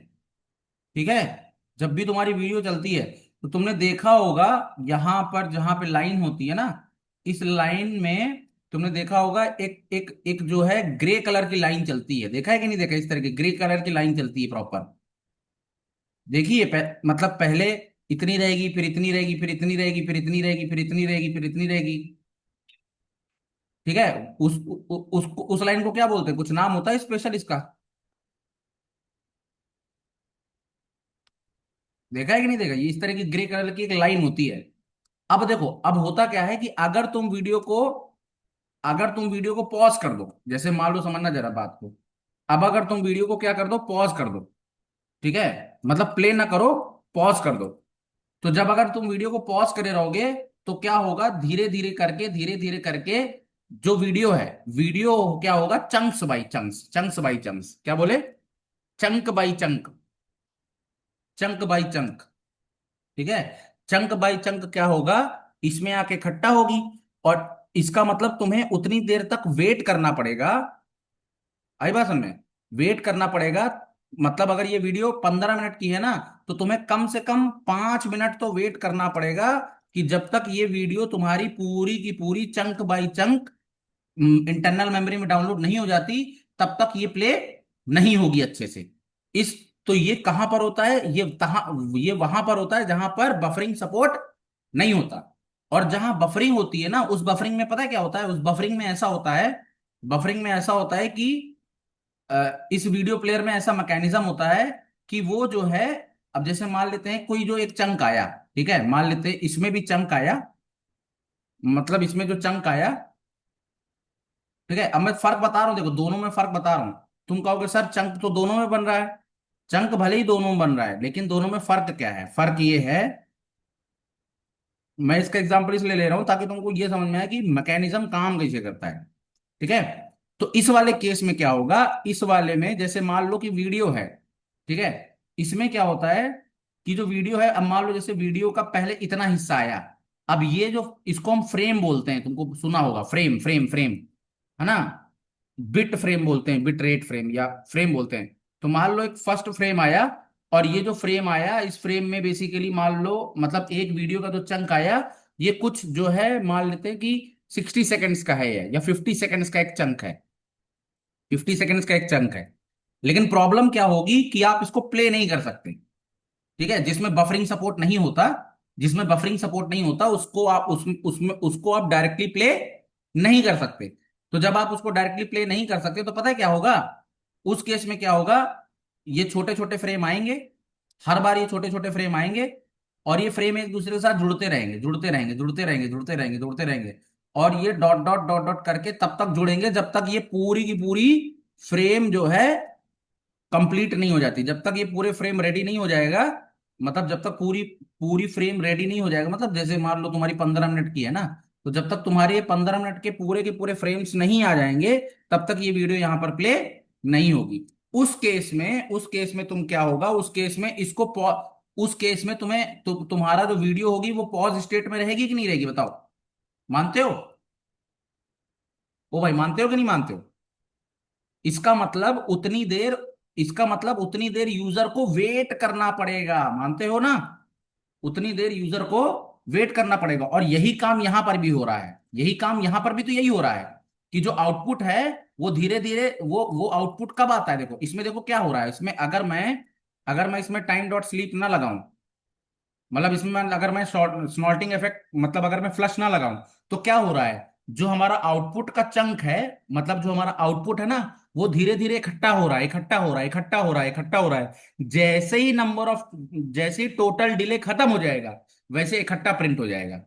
ठीक है, जब भी तुम्हारी वीडियो चलती है तो तुमने देखा होगा यहां पर जहां पे लाइन होती है ना, इस लाइन में तुमने देखा होगा एक एक एक जो है ग्रे कलर की लाइन चलती है। देखा है कि नहीं देखा, इस तरह की ग्रे कलर की लाइन चलती है प्रॉपर। देखिए मतलब पहले इतनी रहेगी, फिर इतनी रहेगी, फिर इतनी रहेगी, फिर इतनी रहेगी, फिर इतनी रहेगी, फिर इतनी रहेगी। ठीक है। उस लाइन को क्या बोलते हैं, कुछ नाम होता है स्पेशल इसका। देखा है कि नहीं देखा, ये इस तरह की ग्रे कलर की एक लाइन होती है। अब देखो, अब होता क्या है कि अगर तुम वीडियो को पॉज कर दो, जैसे मान लो, समझना जरा बात को। अब अगर तुम वीडियो को क्या कर दो, पॉज कर दो, ठीक है, मतलब प्ले ना करो, पॉज कर दो। तो जब अगर तुम वीडियो को पॉज करे रहोगे तो क्या होगा, धीरे धीरे करके जो वीडियो है, वीडियो क्या होगा, chunks by chunks, chunks by chunks, क्या बोले, chunk by chunk, chunk by chunk. ठीक है। चंक बाई चंक क्या होगा, इसमें आके इकट्ठा होगी। और इसका मतलब तुम्हें उतनी देर तक वेट करना पड़ेगा। आई बात समझ में, वेट करना पड़ेगा। मतलब अगर ये वीडियो 15 मिनट की है ना, तो तुम्हें कम से कम 5 मिनट तो वेट करना पड़ेगा कि जब तक ये वीडियो तुम्हारी पूरी की पूरी chunk by chunk internal memory में डाउनलोड नहीं हो जाती, तब तक ये प्ले नहीं होगी अच्छे से। इस तो ये कहां पर होता है, ये वहां पर होता है जहां पर बफरिंग सपोर्ट नहीं होता। और जहां बफरिंग होती है ना, उस बफरिंग में पता है क्या होता है, उस बफरिंग में ऐसा होता है, बफरिंग में ऐसा होता है कि इस वीडियो प्लेयर में ऐसा मैकेनिज्म होता है कि वो जो है, अब जैसे मान लेते हैं कोई जो एक चंक आया, ठीक है, मान लेते हैं इसमें भी चंक आया, मतलब इसमें जो चंक आया, ठीक है। अब मैं फर्क बता रहा हूं, देखो दोनों में फर्क बता रहा हूं। तुम कहोगे सर चंक तो दोनों में बन रहा है। चंक भले ही दोनों में बन रहा है, लेकिन दोनों में फर्क क्या है, फर्क ये है, मैं इसका एग्जांपल इसलिए ले रहा हूं ताकि तुमको ये समझ में आए कि मैकेनिज्म काम कैसे करता है। ठीक है। तो इस वाले केस में क्या होगा, इस वाले में जैसे मान लो कि वीडियो है, ठीक है, इसमें क्या होता है कि जो वीडियो है, अब मान लो जैसे वीडियो का पहले इतना हिस्सा आया, अब ये जो इसको हम फ्रेम बोलते हैं, तुमको सुना होगा फ्रेम, फ्रेम, फ्रेम, है ना। बिट फ्रेम बोलते हैं, बिट रेट फ्रेम या फ्रेम बोलते हैं। तो मान लो एक फर्स्ट फ्रेम आया, और ये जो फ्रेम आया, इस फ्रेम में बेसिकली मान लो, मतलब एक वीडियो का जो चंक आया, ये कुछ जो है मान लेते हैं कि 60 सेकेंड्स का है या 50 सेकेंड्स का एक चंक है, 50 सेकेंड्स का एक चंक है। लेकिन प्रॉब्लम क्या होगी कि आप इसको प्ले नहीं कर सकते। ठीक है, जिसमें बफरिंग सपोर्ट नहीं होता, जिसमें बफरिंग सपोर्ट नहीं होता, उसको आप उसमें उसको आप डायरेक्टली प्ले नहीं कर सकते। तो जब आप उसको डायरेक्टली प्ले नहीं कर सकते तो पता है क्या होगा, उस केस में क्या होगा, ये छोटे छोटे फ्रेम आएंगे, हर बार ये छोटे छोटे फ्रेम आएंगे, और ये फ्रेम एक दूसरे के साथ जुड़ते रहेंगे, जुड़ते रहेंगे, जुड़ते रहेंगे, जुड़ते रहेंगे, जुड़ते रहेंगे। और ये डॉट डॉट डॉट डॉट करके तब तक जुड़ेंगे जब तक ये पूरी की पूरी फ्रेम जो है कंप्लीट नहीं हो जाती, जब तक ये पूरे फ्रेम रेडी नहीं हो जाएगा। मतलब जब तक पूरी पूरी फ्रेम रेडी नहीं हो जाएगा, मतलब जैसे मान लो तुम्हारी 15 मिनट की है ना, तो जब तक तुम्हारे ये 15 मिनट के पूरे फ्रेम्स नहीं आ जाएंगे, तब तक ये वीडियो यहाँ पर प्ले नहीं होगी। उस केस में तुम क्या होगा, उस केस में उस केस में तुम्हारा जो वीडियो होगी वो पॉज स्टेट में रहेगी कि नहीं रहेगी, बताओ। मानते हो? ओ भाई, मानते हो कि नहीं मानते हो? इसका मतलब उतनी देर इसका मतलब उतनी देर यूजर को वेट करना पड़ेगा, मानते हो ना? उतनी देर यूजर को वेट करना पड़ेगा। और यही काम यहां पर भी हो रहा है, यही काम यहां पर भी तो यही हो रहा है कि जो आउटपुट है वो धीरे धीरे वो आउटपुट कब आता है, देखो इसमें, देखो क्या हो रहा है इसमें। अगर मैं इसमें टाइम डॉट स्लीप ना लगाऊं, मतलब इसमें अगर मैं शॉर्ट स्नॉल्टिंग इफेक्ट, मतलब अगर मैं फ्लश ना लगाऊं, तो क्या हो रहा है, जो हमारा आउटपुट का चंक है, मतलब जो हमारा आउटपुट है ना, वो धीरे धीरे इकट्ठा हो रहा है, इकट्ठा हो रहा है, इकट्ठा हो रहा है, इकट्ठा हो रहा है। जैसे ही टोटल डिले खत्म हो जाएगा, वैसे इकट्ठा प्रिंट हो जाएगा।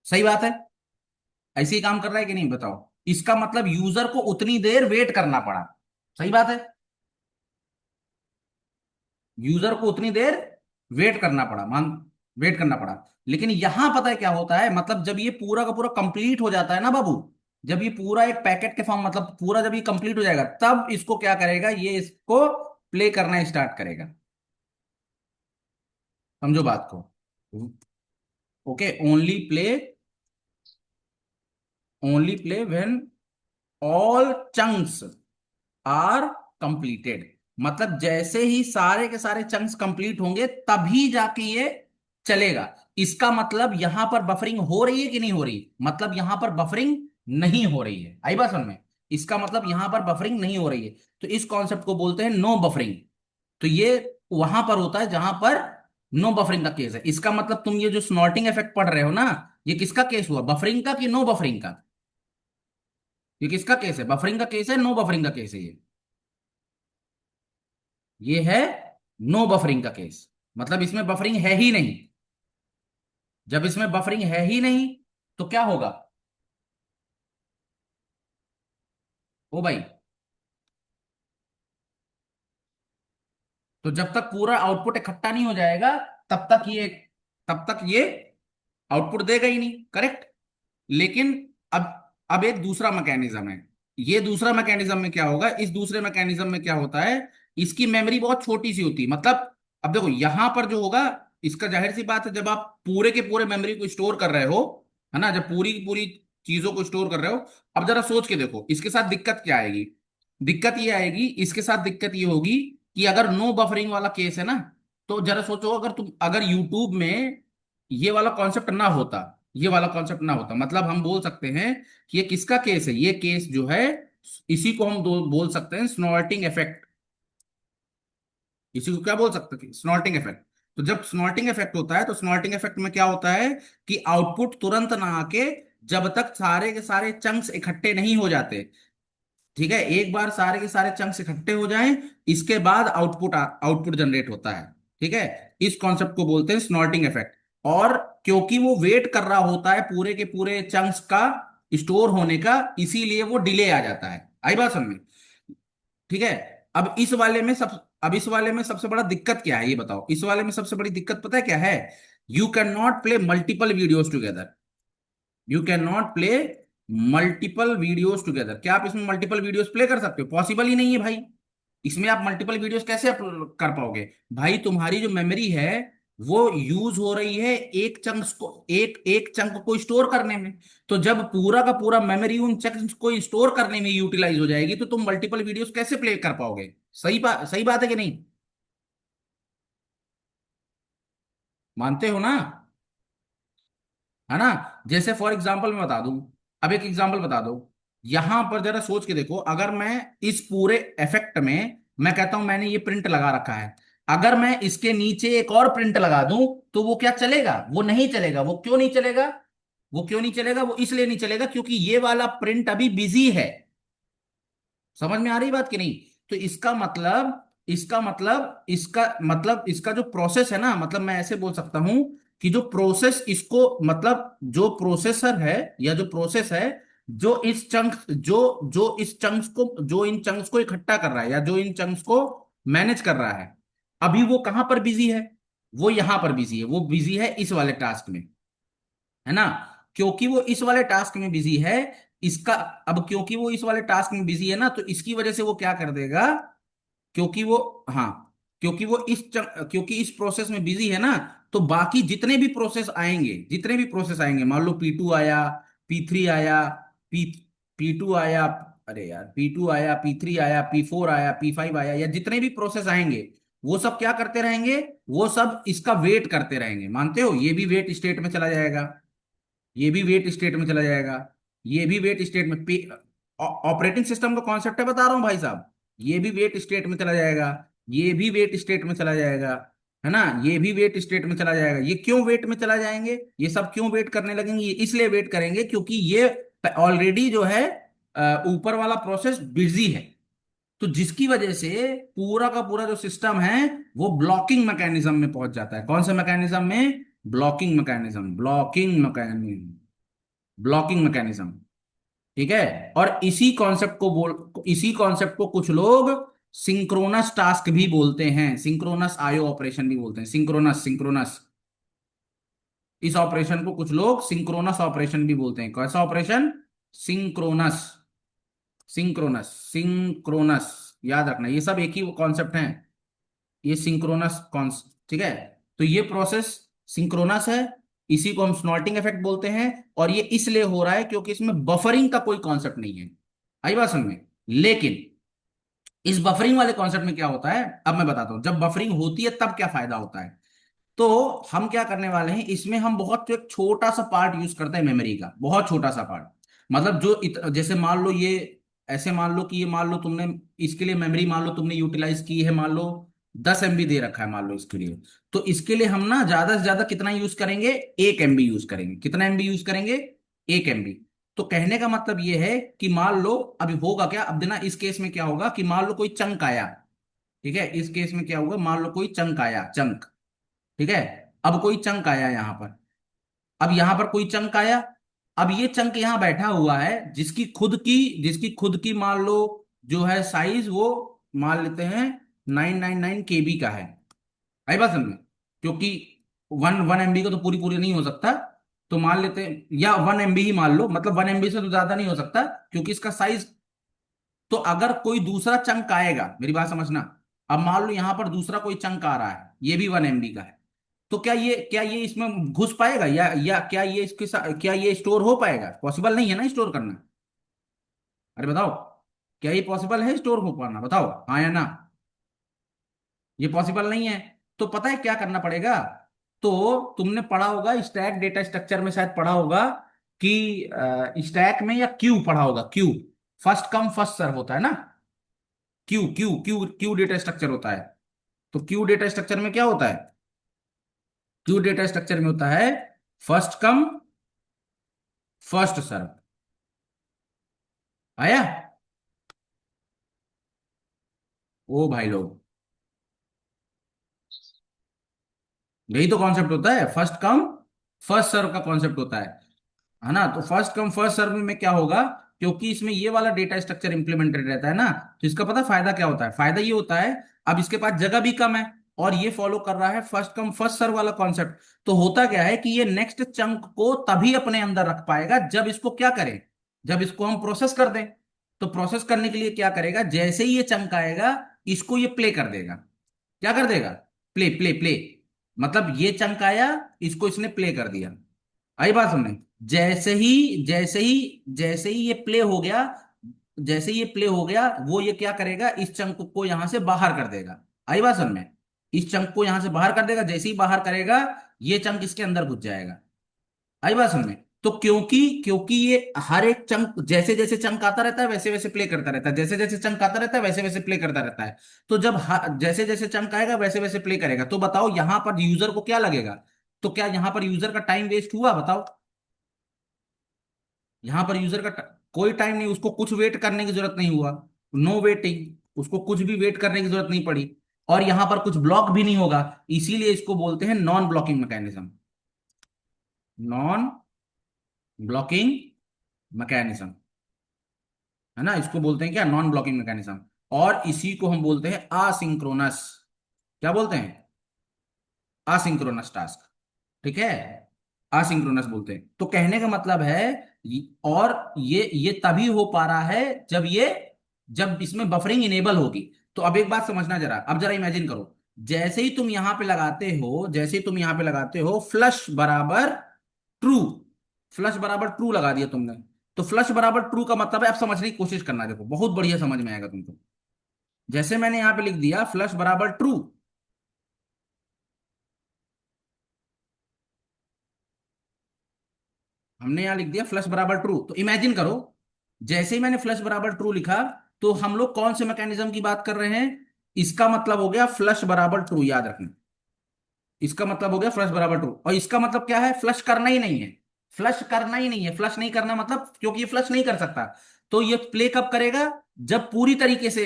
सही बात है? ऐसे ही काम कर रहा है कि नहीं, बताओ। इसका मतलब यूजर को उतनी देर वेट करना पड़ा। सही बात है? यूजर को उतनी देर वेट करना पड़ा, मान वेट करना पड़ा। लेकिन यहां पता है क्या होता है, मतलब जब ये पूरा का पूरा कंप्लीट हो जाता है ना बाबू, जब ये पूरा एक पैकेट के फॉर्म, मतलब पूरा जब ये कंप्लीट हो जाएगा, तब इसको क्या करेगा, ये इसको प्ले करना स्टार्ट करेगा। समझो बात को। Okay, only play when all chunks are completed. मतलब जैसे ही सारे के सारे चंक्स कंप्लीट होंगे तभी जाके ये चलेगा। इसका मतलब यहां पर बफरिंग हो रही है कि नहीं हो रही, मतलब यहां पर बफरिंग नहीं हो रही है। आई बात समझ में? इसका मतलब यहां पर बफरिंग नहीं हो रही है। तो इस कॉन्सेप्ट को बोलते हैं नो बफरिंग। तो ये वहां पर होता है जहां पर नो बफरिंग का केस है। इसका मतलब तुम ये जो स्नॉटिंग इफेक्ट पढ़ रहे हो ना, ये किसका केस हुआ, बफरिंग का कि नो बफरिंग का? ये किसका केस है, बफरिंग का केस है, नो बफरिंग का केस है ये है नो बफरिंग का केस। मतलब इसमें बफरिंग है ही नहीं। जब इसमें बफरिंग है ही नहीं, तो क्या होगा? ओ भाई, तो जब तक पूरा आउटपुट इकट्ठा नहीं हो जाएगा, तब तक ये तब तक ये आउटपुट देगा ही नहीं, करेक्ट। लेकिन अब अब एक दूसरा मैकेनिज्म है। ये दूसरा मैकेनिज्म में क्या होगा, इस दूसरे मैकेनिज्म में क्या होता है, इसकी मेमोरी बहुत छोटी सी होती है। मतलब अब देखो यहां पर जो होगा, इसका जाहिर सी बात है, जब आप पूरे के पूरे मेमोरी को स्टोर कर रहे हो, है ना, जब पूरी की पूरी चीजों को स्टोर कर रहे हो, अब जरा सोच के देखो इसके साथ दिक्कत क्या आएगी। दिक्कत ये आएगी, इसके साथ दिक्कत ये होगी कि अगर नो बफरिंग वाला केस है ना, तो जरा सोचो, अगर यूट्यूब में ये वाला कॉन्सेप्ट ना होता, ये वाला कॉन्सेप्ट ना होता, मतलब हम बोल सकते हैं कि ये किसका केस है, ये केस जो है, इसी को हम बोल सकते हैं स्नॉर्टिंग इफेक्ट। इसी को क्या बोल सकते हैं, स्नॉर्टिंग इफेक्ट। तो जब स्नॉर्टिंग इफेक्ट होता है, तो स्नॉर्टिंग इफेक्ट में क्या होता है कि आउटपुट तुरंत ना आके, जब तक सारे के सारे चंक्स इकट्ठे नहीं हो जाते, ठीक है, एक बार सारे के सारे चंक्स इकट्ठे हो जाएं, इसके बाद आउटपुट जनरेट होता है। ठीक है, इस कॉन्सेप्ट को बोलते हैं स्नॉर्टिंग इफेक्ट। और क्योंकि वो वेट कर रहा होता है पूरे के पूरे चंक्स का स्टोर होने का, इसीलिए वो डिले आ जाता है। आई बात समझ में? ठीक है। अब इस वाले में सबसे बड़ा दिक्कत क्या है, ये बताओ। इस वाले में सबसे बड़ी दिक्कत पता है क्या है? You can not play multiple videos together. You can not play multiple videos together. क्या आप इसमें मल्टीपल वीडियोस प्ले कर सकते हो? पॉसिबल ही नहीं है भाई। इसमें आप मल्टीपल वीडियोस कैसे अपलोड कर पाओगे? भाई तुम्हारी जो मेमोरी है, वो यूज हो रही है एक एक चंक को स्टोर करने में। तो जब पूरा का पूरा मेमोरी उन चंक्स को स्टोर करने में यूटिलाइज हो जाएगी, तो तुम मल्टीपल वीडियोस कैसे प्ले कर पाओगे? सही बात है कि नहीं? मानते हो ना? है ना? जैसे फॉर एग्जाम्पल मैं बता दूं, अब एक एग्जाम्पल बता दो। यहां पर जरा सोच के देखो, अगर मैं इस पूरे इफेक्ट में, मैं कहता हूं मैंने ये प्रिंट लगा रखा है, अगर मैं इसके नीचे एक और प्रिंट लगा दूं, तो वो क्या चलेगा? वो नहीं चलेगा। वो क्यों नहीं चलेगा? वो इसलिए नहीं चलेगा क्योंकि ये वाला प्रिंट अभी बिजी है। समझ में आ रही बात कि नहीं? तो इसका जो प्रोसेस है ना, मतलब मैं ऐसे बोल सकता हूं कि जो प्रोसेस इसको, मतलब जो प्रोसेसर है, या जो प्रोसेस है, जो इस चंक्स को, जो इन चंक्स को इकट्ठा कर रहा है, या जो इन चंक्स को मैनेज कर रहा है, अभी वो कहां पर बिजी है? वो यहां पर बिजी है। वो बिजी है इस वाले टास्क में, है ना? क्योंकि वो इस वाले टास्क में बिजी है, इसका, अब क्योंकि वो इस वाले टास्क में बिजी है ना, तो इसकी वजह से वो क्या कर देगा, क्योंकि वो, हाँ, क्योंकि वो क्योंकि इस प्रोसेस में बिजी है ना, तो बाकी जितने भी प्रोसेस आएंगे, मान लो P2 आया, P3 आया, पी P2 आया, अरे यार P2 आया, P3 आया, P4 आया, P5 आया, या जितने भी प्रोसेस आएंगे, वो सब क्या करते रहेंगे, वो सब इसका वेट करते रहेंगे। मानते हो, ये भी वेट स्टेट में चला जाएगा, ये भी वेट स्टेट में चला जाएगा, ये भी वेट स्टेट में, ऑपरेटिंग सिस्टम का कॉन्सेप्ट है बता रहा हूं भाई साहब, ये भी वेट स्टेट में चला जाएगा, ये भी वेट स्टेट में चला जाएगा, है ना, ये भी वेट स्टेट में चला जाएगा। ये क्यों वेट में चला जाएंगे, ये सब क्यों वेट करने लगेंगे, ये इसलिए वेट करेंगे क्योंकि ये ऑलरेडी जो है ऊपर वाला प्रोसेस बिजी है। तो जिसकी वजह से पूरा का पूरा जो सिस्टम है वो ब्लॉकिंग मैकेनिज्म में पहुंच जाता है। कौन से मैकेनिज्म में, ब्लॉकिंग मैकेनिज्म, ठीक है। और इसी कॉन्सेप्ट को कुछ लोग सिंक्रोनस टास्क भी बोलते हैं, सिंक्रोनस आयो ऑपरेशन भी बोलते हैं, सिंक्रोनस। इस ऑपरेशन को कुछ लोग सिंक्रोनस ऑपरेशन भी बोलते हैं। कैसा ऑपरेशन, सिंक्रोनस, सिंक्रोनस, याद रखना ये सब एक ही कॉन्सेप्ट है, ये सिंक्रोनस कॉन्स, ठीक है। तो ये प्रोसेस सिंक्रोनस है, इसी को हम स्नॉटिंग इफेक्ट बोलते हैं, और ये इसलिए हो रहा है क्योंकि इसमें बफरिंग का कोई कॉन्सेप्ट नहीं है। आई बात समझ में। लेकिन इस बफरिंग वाले कॉन्सेप्ट में क्या होता है, अब मैं बताता हूं, जब बफरिंग होती है तब क्या फायदा होता है। तो हम क्या करने वाले हैं, इसमें हम बहुत एक छोटा सा पार्ट यूज करते हैं मेमोरी का, बहुत छोटा सा पार्ट। मतलब जैसे मान लो ये, ऐसे मान लो कि ये, मान लो तुमने इसके लिए मेमोरी, मान लो तुमने यूटिलाइज की है, मान लो 10 MB दे रखा है मान लो इसके लिए। तो इसके लिए हम ना ज्यादा से ज्यादा कितना यूज करेंगे, 1 MB यूज करेंगे। कितना MB यूज करेंगे, 1 MB। तो कहने का मतलब ये है कि मान लो अभी होगा क्या, अब देना इस केस में क्या होगा कि मान लो कोई चंक आया, ठीक है, इस केस में क्या होगा, मान लो कोई चंक आया, चंक, ठीक है। अब कोई चंक आया यहां पर, अब यहां पर कोई चंक आया, अब ये चंक यहां बैठा हुआ है, जिसकी खुद की मान लो जो है साइज, वो मान लेते हैं 999 KB का है। आई बात समझ में, क्योंकि वन वन MB का तो पूरी पूरी नहीं हो सकता, तो मान लेते हैं, या 1 MB ही मान लो, मतलब 1 MB से तो ज्यादा नहीं हो सकता क्योंकि इसका साइज। तो अगर कोई दूसरा चंक आएगा, मेरी बात समझना, अब मान लो यहां पर दूसरा कोई चंक आ रहा है, ये भी 1 MB का है, तो क्या ये इसमें घुस पाएगा, या क्या ये इसके साथ, क्या ये स्टोर हो पाएगा, पॉसिबल नहीं है ना स्टोर करना। अरे बताओ, क्या ये पॉसिबल है स्टोर हो पाना, बताओ हाँ या ना। ये पॉसिबल नहीं है। तो पता है क्या करना पड़ेगा, तो तुमने पढ़ा होगा स्टैक डेटा स्ट्रक्चर में, शायद पढ़ा होगा कि स्टैक में, या क्यू पढ़ा होगा, queue, first come first serve होता है ना, queue queue queue queue data structure होता है। तो क्यू डेटा स्ट्रक्चर में क्या होता है, क्यू डेटा स्ट्रक्चर में होता है फर्स्ट कम फर्स्ट सर्व। आया, ओ भाई लोग, यही तो कॉन्सेप्ट होता है, फर्स्ट कम फर्स्ट सर्व का कॉन्सेप्ट होता है ना। तो फर्स्ट कम फर्स्ट सर्व में क्या होगा, क्योंकि इसमें ये वाला डेटा स्ट्रक्चर इंप्लीमेंटेड रहता है ना, तो इसका पता फायदा क्या होता है, फायदा ये होता है, अब इसके पास जगह भी कम है, और ये फॉलो कर रहा है फर्स्ट कम फर्स्ट सर्व वाला कॉन्सेप्ट। तो होता क्या है कि ये नेक्स्ट चंक को तभी अपने अंदर रख पाएगा जब इसको क्या करें, जब इसको हम प्रोसेस कर दें। तो प्रोसेस करने के लिए क्या करेगा, जैसे ही ये चंक आएगा, इसको ये प्ले कर देगा। क्या कर देगा, प्ले प्ले प्ले, मतलब ये चंक आया, इसको इसने प्ले कर दिया। आई बात समझे। जैसे ही ये प्ले हो गया, जैसे ही ये प्ले हो गया, वो ये क्या करेगा, इस चंक को यहां से बाहर कर देगा। आई बात समझ में, इस चंक को यहां से बाहर कर देगा, जैसे ही बाहर करेगा, ये चंक इसके अंदर घुस जाएगा। आई बात समझ में। तो क्योंकि क्योंकि ये हर एक चंक, जैसे जैसे चंक आता रहता है वैसे वैसे प्ले करता रहता है, जैसे जैसे चंक आता रहता है वैसे वैसे प्ले करता रहता है। तो जब जैसे जैसे चंक आएगा वैसे वैसे प्ले करेगा, तो बताओ यहां पर यूजर को क्या लगेगा, तो क्या यहां पर यूजर का टाइम वेस्ट हुआ, बताओ। यहां पर यूजर का कोई टाइम नहीं, उसको कुछ वेट करने की जरूरत नहीं हुआ, नो वेटिंग, उसको कुछ भी वेट करने की जरूरत नहीं पड़ी, और यहां पर कुछ ब्लॉक भी नहीं होगा। इसीलिए इसको बोलते हैं non blocking mechanism, non blocking mechanism, है ना, इसको बोलते हैं क्या, नॉन ब्लॉकिंग मैकेनिज्म। और इसी को हम बोलते हैं आसिंक्रोनस, क्या बोलते हैं, आसिंक्रोनस टास्क, ठीक है, आसिंक्रोनस बोलते हैं। तो कहने का मतलब है और ये तभी हो पा रहा है जब इसमें बफरिंग इनेबल होगी। तो अब एक बात समझना जरा, अब जरा इमेजिन करो, जैसे ही तुम यहां पे लगाते हो, जैसे ही तुम यहां पे लगाते हो फ्लश बराबर ट्रू, फ्लश बराबर ट्रू लगा दिया तुमने। तो फ्लश बराबर ट्रू का मतलब है, अब समझने की कोशिश करना, देखो बहुत बढ़िया समझ में आएगा तुमको। जैसे मैंने यहां पे लिख दिया फ्लश बराबर ट्रू, हमने यहां लिख दिया फ्लश बराबर ट्रू, तो इमेजिन करो जैसे ही मैंने फ्लश बराबर ट्रू लिखा, तो हम लोग कौन से मैकेनिज्म की बात कर रहे हैं? इसका मतलब हो गया फ्लश बराबर ट्रू, याद रखना। इसका मतलब हो गया फ्लश बराबर ट्रू, और इसका मतलब क्या है? फ्लश करना ही नहीं है, फ्लश करना ही नहीं है, फ्लश नहीं करना मतलब, क्योंकि ये फ्लश नहीं कर सकता। तो ये प्ले कब करेगा? जब पूरी तरीके से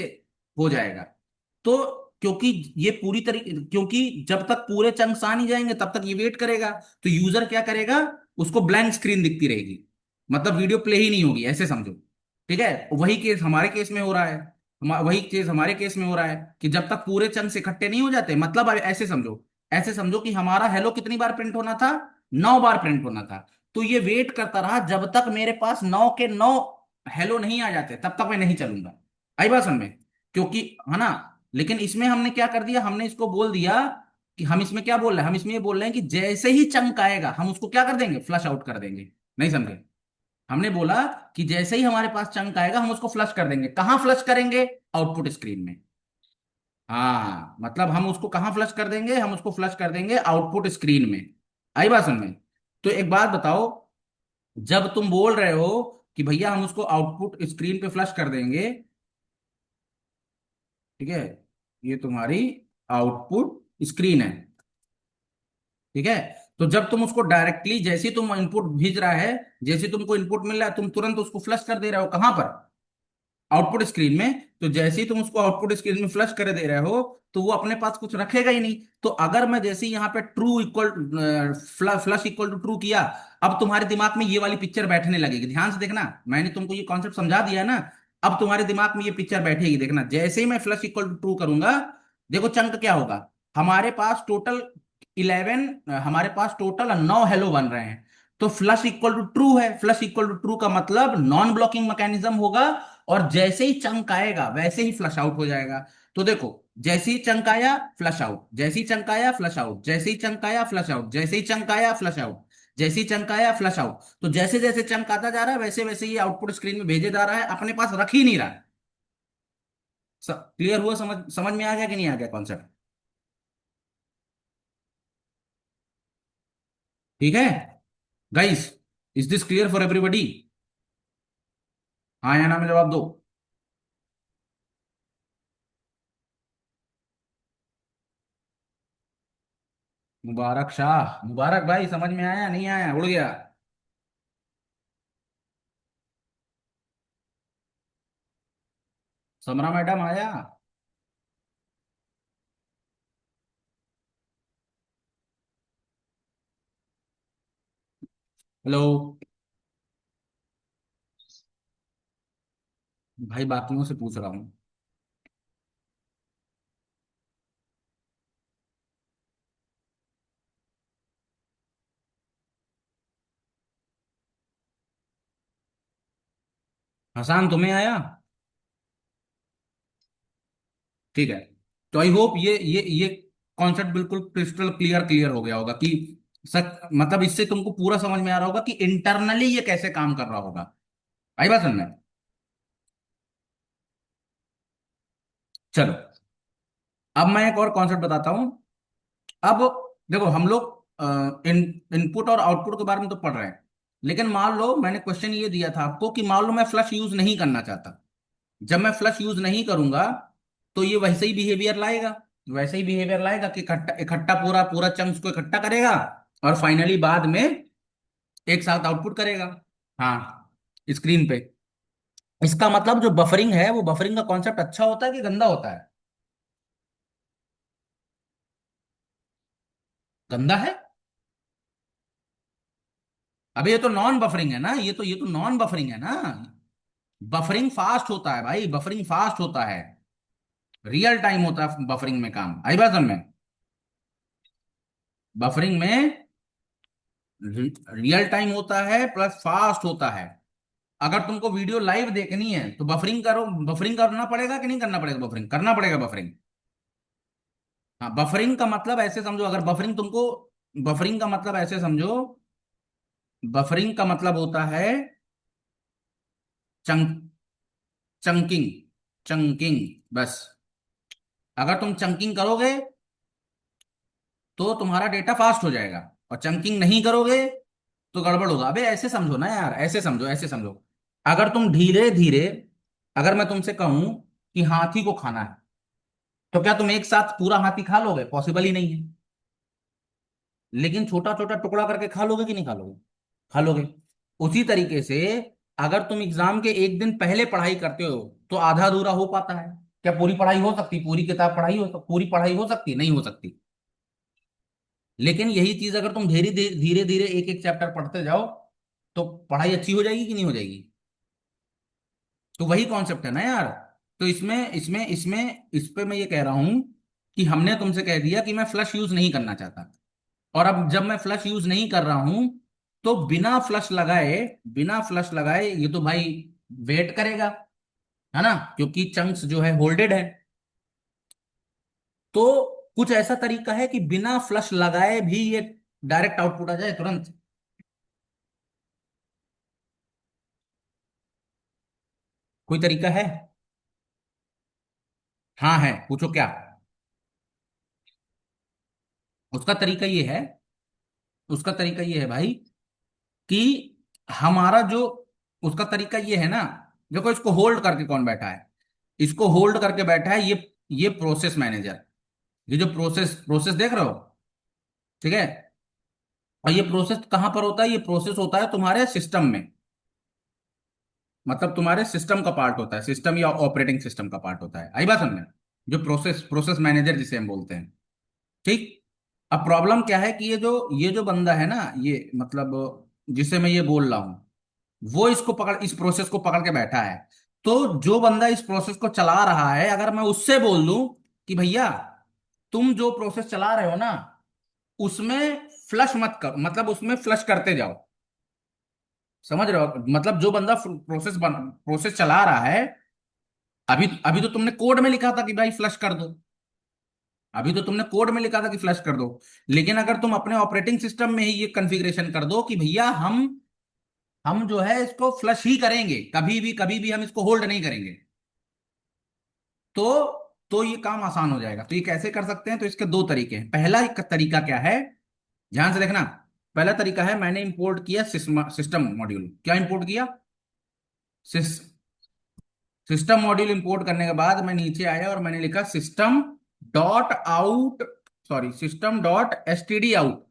हो जाएगा। तो क्योंकि ये पूरी तरीके, क्योंकि जब तक पूरे चंक्स आ नहीं जाएंगे तब तक ये वेट करेगा। तो यूजर क्या करेगा? उसको ब्लैंक स्क्रीन दिखती रहेगी, मतलब वीडियो प्ले ही नहीं होगी, ऐसे समझो। ठीक है, वही केस हमारे केस में हो रहा है। वही केस हमारे केस में हो रहा है कि जब तक पूरे चंक्स इकट्ठे नहीं हो जाते, मतलब अब ऐसे समझो, ऐसे समझो कि हमारा हेलो कितनी बार प्रिंट होना था? 9 बार प्रिंट होना था। तो ये वेट करता रहा जब तक मेरे पास 9 के 9 हेलो नहीं आ जाते, तब तक मैं नहीं चलूंगा। आई बात समझ में? क्योंकि, है ना? लेकिन इसमें हमने क्या कर दिया, हमने इसको बोल दिया कि हम इसमें क्या बोल रहे हैं, हम इसमें ये बोल रहे हैं कि जैसे ही चंक आएगा हम उसको क्या कर देंगे? फ्लश आउट कर देंगे। नहीं समझे? हमने बोला कि जैसे ही हमारे पास चंक आएगा हम उसको फ्लश कर देंगे। कहां फ्लश करेंगे? आउटपुट स्क्रीन में। हाँ, मतलब हम उसको कहां फ्लश कर देंगे? हम उसको फ्लश कर देंगे आउटपुट स्क्रीन में। आई बात समझ में? तो एक बात बताओ, जब तुम बोल रहे हो कि भैया हम उसको आउटपुट स्क्रीन पे फ्लश कर देंगे, ठीक है, ये तुम्हारी आउटपुट स्क्रीन है, ठीक है। तो जब तुम उसको डायरेक्टली, जैसे ही तुम इनपुट भेज रहा है, जैसे ही तुमको इनपुट मिल रहा है, तुम तुरंत उसको फ्लश कर दे रहे हो। कहां पर? आउटपुट स्क्रीन में। तो जैसे ही तुम उसको आउटपुट स्क्रीन में फ्लश कर दे रहे हो, तो वो अपने पास कुछ रखेगा ही नहीं। तो अगर मैं जैसे ही यहाँ पे true equal, flush equal to true किया, अब तुम्हारे दिमाग में ये वाली पिक्चर बैठने लगेगी। ध्यान से देखना, मैंने तुमको ये कॉन्सेप्ट समझा दिया है ना। अब तुम्हारे दिमाग में ये पिक्चर बैठेगी, देखना जैसे ही मैं फ्लश इक्वल टू ट्रू करूंगा, देखो चंक क्या होगा। हमारे पास टोटल 11, हमारे पास टोटल 9 हेलो बन रहे हैं। तो फ्लश इक्वल टू ट्रू है, फ्लश इक्वल टू ट्रू का मतलब नॉन ब्लॉकिंग मैकेनिज्म होगा। और जैसे ही चंक आएगा वैसे ही फ्लश आउट हो जाएगा। तो देखो, जैसे ही चंक आया फ्लश आउट, जैसे ही चंक आया फ्लश आउट, जैसे ही चंक आया फ्लश आउट, जैसे ही चंक आया फ्लश आउट, जैसे ही चंक आया फ्लश आउट। तो जैसे जैसे चंक आता जा रहा है वैसे वैसे ही आउटपुट स्क्रीन में भेजे जा रहा है, अपने पास रख ही नहीं रहा है। क्लियर हुआ? समझ समझ में आ गया कि नहीं आ गया कॉन्सेप्ट? ठीक है guys, is this clear for everybody? हाँ या ना में जवाब दो। मुबारक शाह, मुबारक भाई, समझ में आया नहीं आया? उड़ गया? समरा मैडम आया? हेलो? भाई बाकियों से पूछ रहा हूँ। हसान तुम्हें आया? ठीक है। तो आई होप ये कॉन्सेप्ट बिल्कुल क्रिस्टल क्लियर क्लियर हो गया होगा कि सच, मतलब इससे तुमको पूरा समझ में आ रहा होगा कि इंटरनली ये कैसे काम कर रहा होगा। आई बात समझ में? चलो, अब मैं एक और कॉन्सेप्ट बताता हूं। अब देखो, हम लोग इनपुट और आउटपुट के बारे में तो पढ़ रहे हैं, लेकिन मान लो मैंने क्वेश्चन ये दिया था आपको कि मान लो मैं फ्लश यूज नहीं करना चाहता। जब मैं फ्लश यूज नहीं करूंगा, तो ये वैसे ही बिहेवियर लाएगा, वैसे ही बिहेवियर लाएगा कि इकट्ठा इकट्ठा पूरा पूरा चंक्स को इकट्ठा करेगा, और फाइनली बाद में एक साथ आउटपुट करेगा। हाँ, स्क्रीन पे। इसका मतलब जो बफरिंग है, वो बफरिंग का कॉन्सेप्ट अच्छा होता है कि गंदा होता है? गंदा है। अबे ये तो नॉन बफरिंग है ना, ये तो नॉन बफरिंग है ना। बफरिंग फास्ट होता है भाई, बफरिंग फास्ट होता है, रियल टाइम होता है बफरिंग में काम। आई बात समझ में? बफरिंग में रियल टाइम होता है प्लस फास्ट होता है। अगर तुमको वीडियो लाइव देखनी है तो बफरिंग करो, बफरिंग करना पड़ेगा कि नहीं करना पड़ेगा? बफरिंग करना पड़ेगा, बफरिंग। हाँ, बफरिंग का मतलब ऐसे समझो, अगर बफरिंग तुमको, बफरिंग का मतलब ऐसे समझो, बफरिंग का मतलब होता है चंक चंकिंग, चंकिंग, बस। अगर तुम चंकिंग करोगे तो तुम्हारा डेटा फास्ट हो जाएगा, और चंकिंग नहीं करोगे तो गड़बड़ होगा। अबे ऐसे समझो ना यार, ऐसे समझो, ऐसे समझो। अगर तुम धीरे धीरे, अगर मैं तुमसे कहूं कि हाथी को खाना है, तो क्या तुम एक साथ पूरा हाथी खा लोगे? पॉसिबल ही नहीं है। लेकिन छोटा छोटा टुकड़ा करके खा लोगे कि नहीं खा लोगे? खा लोगे। उसी तरीके से अगर तुम एग्जाम के एक दिन पहले पढ़ाई करते हो तो आधा अधूरा हो पाता है। क्या पूरी पढ़ाई हो सकती, पूरी किताब पढ़ाई हो, पूरी पढ़ाई हो सकती? नहीं हो सकती। लेकिन यही चीज अगर तुम धीरे धीरे धीरे धीरे एक एक चैप्टर पढ़ते जाओ तो पढ़ाई अच्छी हो जाएगी कि नहीं हो जाएगी? तो वही कॉन्सेप्ट है ना यार। तो इसमें इसमें इसमें इस पे मैं ये कह रहा हूं कि हमने तुमसे कह दिया कि मैं फ्लश यूज नहीं करना चाहता, और अब जब मैं फ्लश यूज नहीं कर रहा हूं तो बिना फ्लश लगाए, बिना फ्लश लगाए ये तो भाई वेट करेगा, है ना, क्योंकि चंक्स जो है होल्डेड है। तो कुछ ऐसा तरीका है कि बिना फ्लश लगाए भी ये डायरेक्ट आउटपुट आ जाए तुरंत? कोई तरीका है? हाँ है, पूछो क्या। उसका तरीका ये है, उसका तरीका ये है भाई कि हमारा जो, उसका तरीका ये है ना, देखो इसको होल्ड करके कौन बैठा है? इसको होल्ड करके बैठा है ये प्रोसेस मैनेजर। ये जो प्रोसेस प्रोसेस देख रहे हो, ठीक है? और ये प्रोसेस कहां पर होता है? ये प्रोसेस होता है तुम्हारे सिस्टम में, मतलब तुम्हारे सिस्टम का पार्ट होता है, सिस्टम या ऑपरेटिंग सिस्टम का पार्ट होता है। आई बात समझे? जो प्रोसेस प्रोसेस मैनेजर जिसे हम बोलते हैं, ठीक। अब प्रॉब्लम क्या है कि ये जो बंदा है ना, ये मतलब जिसे मैं ये बोल रहा हूं, वो इसको पकड़, इस प्रोसेस को पकड़ के बैठा है। तो जो बंदा इस प्रोसेस को चला रहा है, अगर मैं उससे बोल दूं कि भैया तुम जो प्रोसेस चला रहे हो ना उसमें फ्लश मत करो, मतलब उसमें फ्लश करते जाओ। समझ रहे हो? मतलब जो बंदा प्रोसेस चला रहा है, अभी अभी तो तुमने कोड में लिखा था कि भाई फ्लश कर दो, अभी तो तुमने कोड में लिखा था कि फ्लश कर दो। लेकिन अगर तुम अपने ऑपरेटिंग सिस्टम में ही ये कॉन्फ़िगरेशन कर दो कि भैया हम जो है इसको फ्लश ही करेंगे, कभी भी हम इसको होल्ड नहीं करेंगे, तो तो ये काम आसान हो जाएगा। तो ये कैसे कर सकते हैं? तो इसके दो तरीके हैं। पहला एक तरीका क्या है, ध्यान से देखना। पहला तरीका है, मैंने इंपोर्ट किया सिस्टम मॉड्यूल। क्या इंपोर्ट किया? सिस्टम मॉड्यूल इंपोर्ट करने के बाद मैं नीचे आया और मैंने लिखा system dot out, sorry system dot STD out.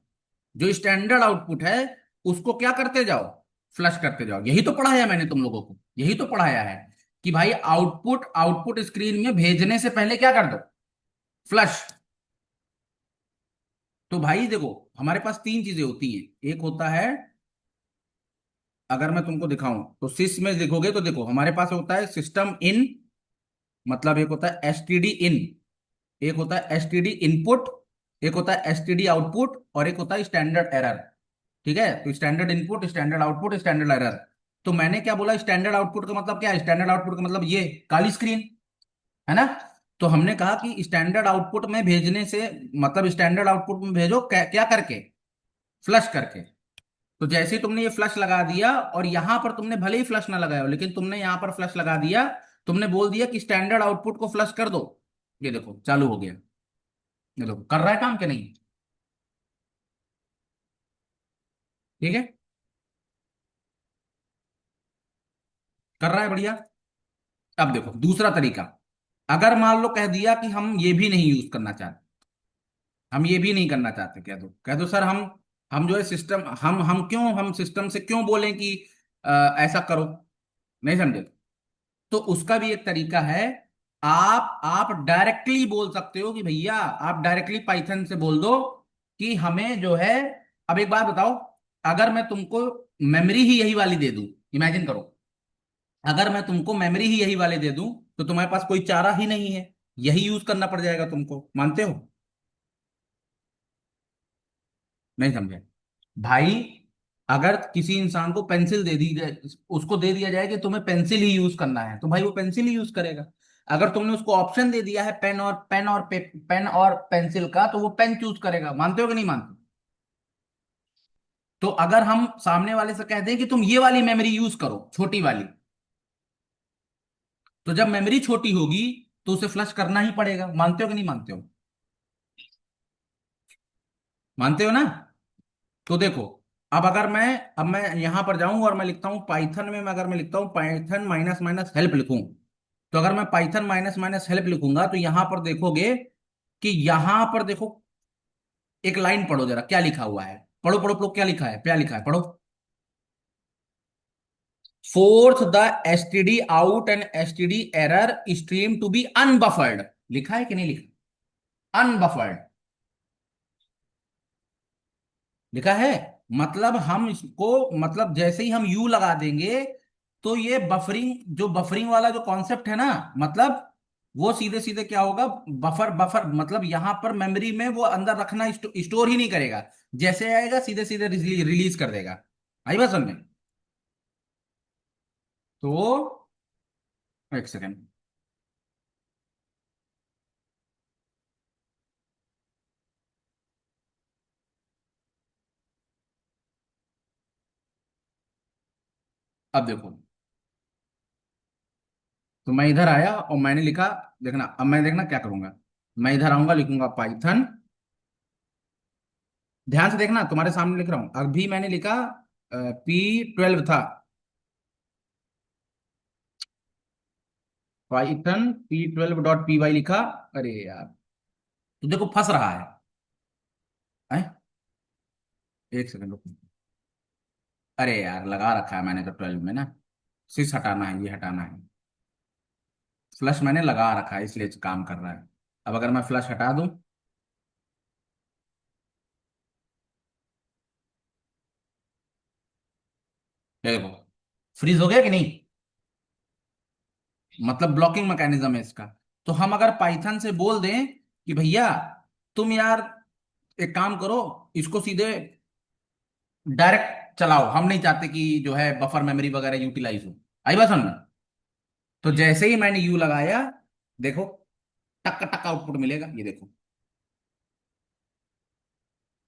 जो स्टैंडर्ड आउटपुट है उसको क्या करते जाओ? फ्लश करते जाओ। यही तो पढ़ाया मैंने तुम लोगों को, यही तो पढ़ाया है कि भाई आउटपुट आउटपुट स्क्रीन में भेजने से पहले क्या कर दो? फ्लश। तो भाई देखो, हमारे पास तीन चीजें होती हैं। एक होता है, अगर मैं तुमको दिखाऊं तो सिस में देखोगे तो देखो हमारे पास होता है सिस्टम इन, मतलब एक होता है एसटीडी इन, एक होता है एसटीडी इनपुट, एक होता है एसटीडी आउटपुट, और एक होता है स्टैंडर्ड एरर। ठीक है? तो standard input, standard output, standard error. तो मैंने क्या बोला? स्टैंडर्ड आउटपुट का मतलब क्या है? स्टैंडर्ड आउटपुट का मतलब ये काली स्क्रीन, है ना? तो हमने कहा कि स्टैंडर्ड आउटपुट में भेजने से, मतलब स्टैंडर्ड आउटपुट में भेजो क्या करके? फ्लश करके। तो जैसे ही तुमने ये फ्लश लगा दिया, और यहां पर तुमने भले ही फ्लश ना लगाया हो लेकिन तुमने यहां पर फ्लश लगा दिया, तुमने बोल दिया कि स्टैंडर्ड आउटपुट को फ्लश कर दो, ये देखो चालू हो गया। ये देखो कर रहा है काम कि नहीं? ठीक है, कर रहा है, बढ़िया। अब देखो दूसरा तरीका, अगर मान लो कह दिया कि हम ये भी नहीं यूज करना चाहते, हम ये भी नहीं करना चाहते, कह दो सर हम जो है सिस्टम, हम सिस्टम से क्यों बोलें कि ऐसा करो? नहीं समझे? तो उसका भी एक तरीका है। आप डायरेक्टली बोल सकते हो कि भैया, आप डायरेक्टली पाइथन से बोल दो कि हमें जो है, अब एक बात बताओ, अगर मैं तुमको मेमोरी ही यही वाली दे दूं, इमेजिन करो, अगर मैं तुमको मेमोरी ही यही वाली दे दूं तो तुम्हारे पास कोई चारा ही नहीं है, यही यूज करना पड़ जाएगा तुमको, मानते हो? नहीं समझे भाई? अगर किसी इंसान को पेंसिल दे दी जाए, उसको दे दिया जाए कि तुम्हें पेंसिल ही यूज करना है, तो भाई वो पेंसिल ही यूज करेगा। अगर तुमने उसको ऑप्शन दे दिया है पेन और पेंसिल का, तो वो पेन चूज करेगा। मानते हो कि नहीं मानते? तो अगर हम सामने वाले से कहते हैं कि तुम ये वाली मेमोरी यूज करो, छोटी वाली, तो जब मेमोरी छोटी होगी तो उसे फ्लश करना ही पड़ेगा। मानते हो कि नहीं मानते हो? मानते हो ना? तो देखो, अब मैं यहां पर जाऊं और मैं लिखता हूं पाइथन में, अगर मैं लिखता हूं पाइथन माइनस माइनस हेल्प लिखूं, तो अगर मैं पाइथन माइनस माइनस हेल्प लिखूंगा तो यहां पर देखोगे कि यहां पर देखो, एक लाइन पढ़ो जरा, क्या लिखा हुआ है। पढ़ो पढ़ो पढ़ो, क्या लिखा है, क्या लिखा है, पढ़ो। Force the STD out and STD error stream to be unbuffered. लिखा है कि नहीं लिखा? अनबफर्ड लिखा है। मतलब हम इसको, मतलब जैसे ही हम यू लगा देंगे, तो ये बफरिंग, जो बफरिंग वाला जो कॉन्सेप्ट है ना, मतलब वो सीधे सीधे क्या होगा, बफर बफर मतलब यहां पर मेमोरी में वो अंदर रखना, स्टोर ही नहीं करेगा। जैसे आएगा सीधे सीधे रिलीज कर देगा। आई बात समझ में? तो एक सेकेंड। अब देखो, तो मैं इधर आया और मैंने लिखा, देखना अब मैं, देखना क्या करूंगा। मैं इधर आऊंगा, लिखूंगा पाइथन। ध्यान से देखना, तुम्हारे सामने लिख रहा हूं। अभी मैंने लिखा P12 था, पाइथन P12.py लिखा। अरे यार, तो देखो फंस रहा है। हैं? एक सेकंड रुको। अरे यार, लगा रखा है मैंने तो 12 में ना। सिस हटाना है, ये हटाना है। फ्लश मैंने लगा रखा है, इसलिए काम कर रहा है। अब अगर मैं फ्लश हटा दूं, ये देखो, फ्रीज हो गया कि नहीं? मतलब ब्लॉकिंग मैकेनिज्म है इसका। तो हम अगर पाइथन से बोल दें कि भैया तुम यार एक काम करो, इसको सीधे डायरेक्ट चलाओ, हम नहीं चाहते कि जो है बफर मेमोरी वगैरह यूटिलाइज हो। आई बात समझ में? तो जैसे ही मैंने यू लगाया, देखो, टक टक आउटपुट मिलेगा, ये देखो।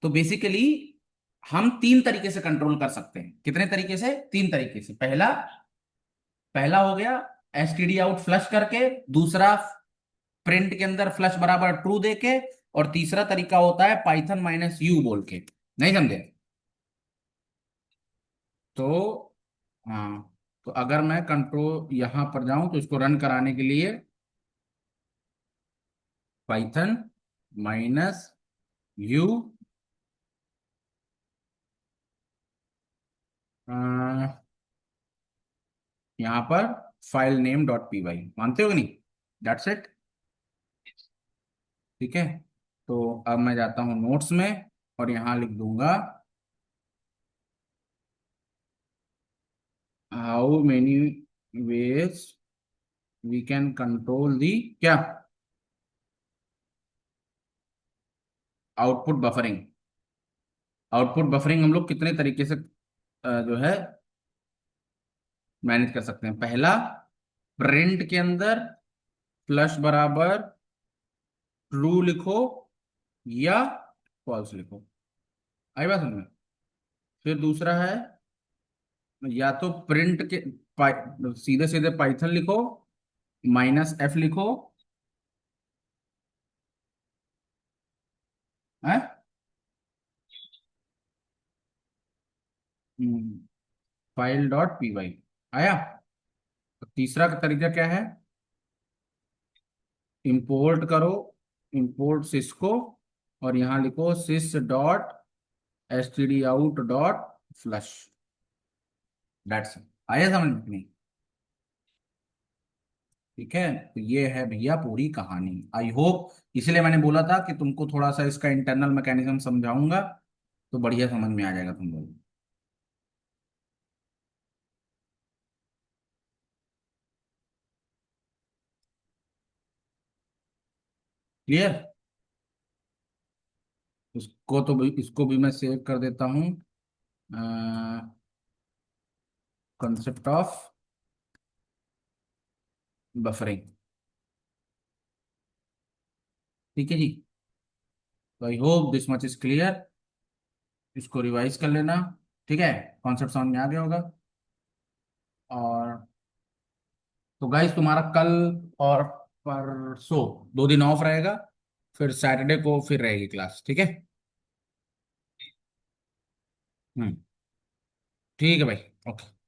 तो बेसिकली हम तीन तरीके से कंट्रोल कर सकते हैं। कितने तरीके से? तीन तरीके से। पहला, पहला हो गया एसटीडी आउट फ्लश करके। दूसरा, प्रिंट के अंदर फ्लश बराबर ट्रू देके। और तीसरा तरीका होता है पाइथन माइनस यू बोल के। नहीं समझे? तो हाँ, तो अगर मैं कंट्रोल यहां पर जाऊं तो इसको रन कराने के लिए पाइथन माइनस यू, यहां पर file name dot P Y. मानते हो कि नहीं? That's it. ठीक है। तो अब मैं जाता हूं नोट्स में और यहां लिख दूंगा how many ways we can control the, क्या, आउटपुट बफरिंग। आउटपुट बफरिंग हम लोग कितने तरीके से जो है मैनेज कर सकते हैं। पहला, प्रिंट के अंदर फ्लश बराबर ट्रू लिखो या फॉल्स लिखो। आई बात समझ में? फिर दूसरा है, या तो प्रिंट के सीधे सीधे पाइथन लिखो, माइनस एफ लिखो। है? फाइल डॉट पी वाई आया। तो तीसरा का तरीका क्या है? इंपोर्ट करो, इंपोर्ट सिस्को, और यहां लिखो sys dot s t d out dot flush. That's आया समझ में कि नहीं? ठीक है, तो ये है भैया पूरी कहानी। आई होप, इसलिए मैंने बोला था कि तुमको थोड़ा सा इसका इंटरनल मैकेनिज्म समझाऊंगा, तो बढ़िया समझ में आ जाएगा तुम लोग। क्लियर? इसको भी मैं सेव कर देता हूँ। Concept of buffering. ठीक है जी। तो I hope this much is clear. इसको रिवाइज कर लेना। ठीक है। कॉन्सेप्ट समझ में आ गया होगा। और तो गाइस तुम्हारा कल और परसों 2 दिन ऑफ रहेगा। फिर सैटरडे को फिर रहेगी क्लास। ठीक है। हम्म। ठीक है भाई। ओके।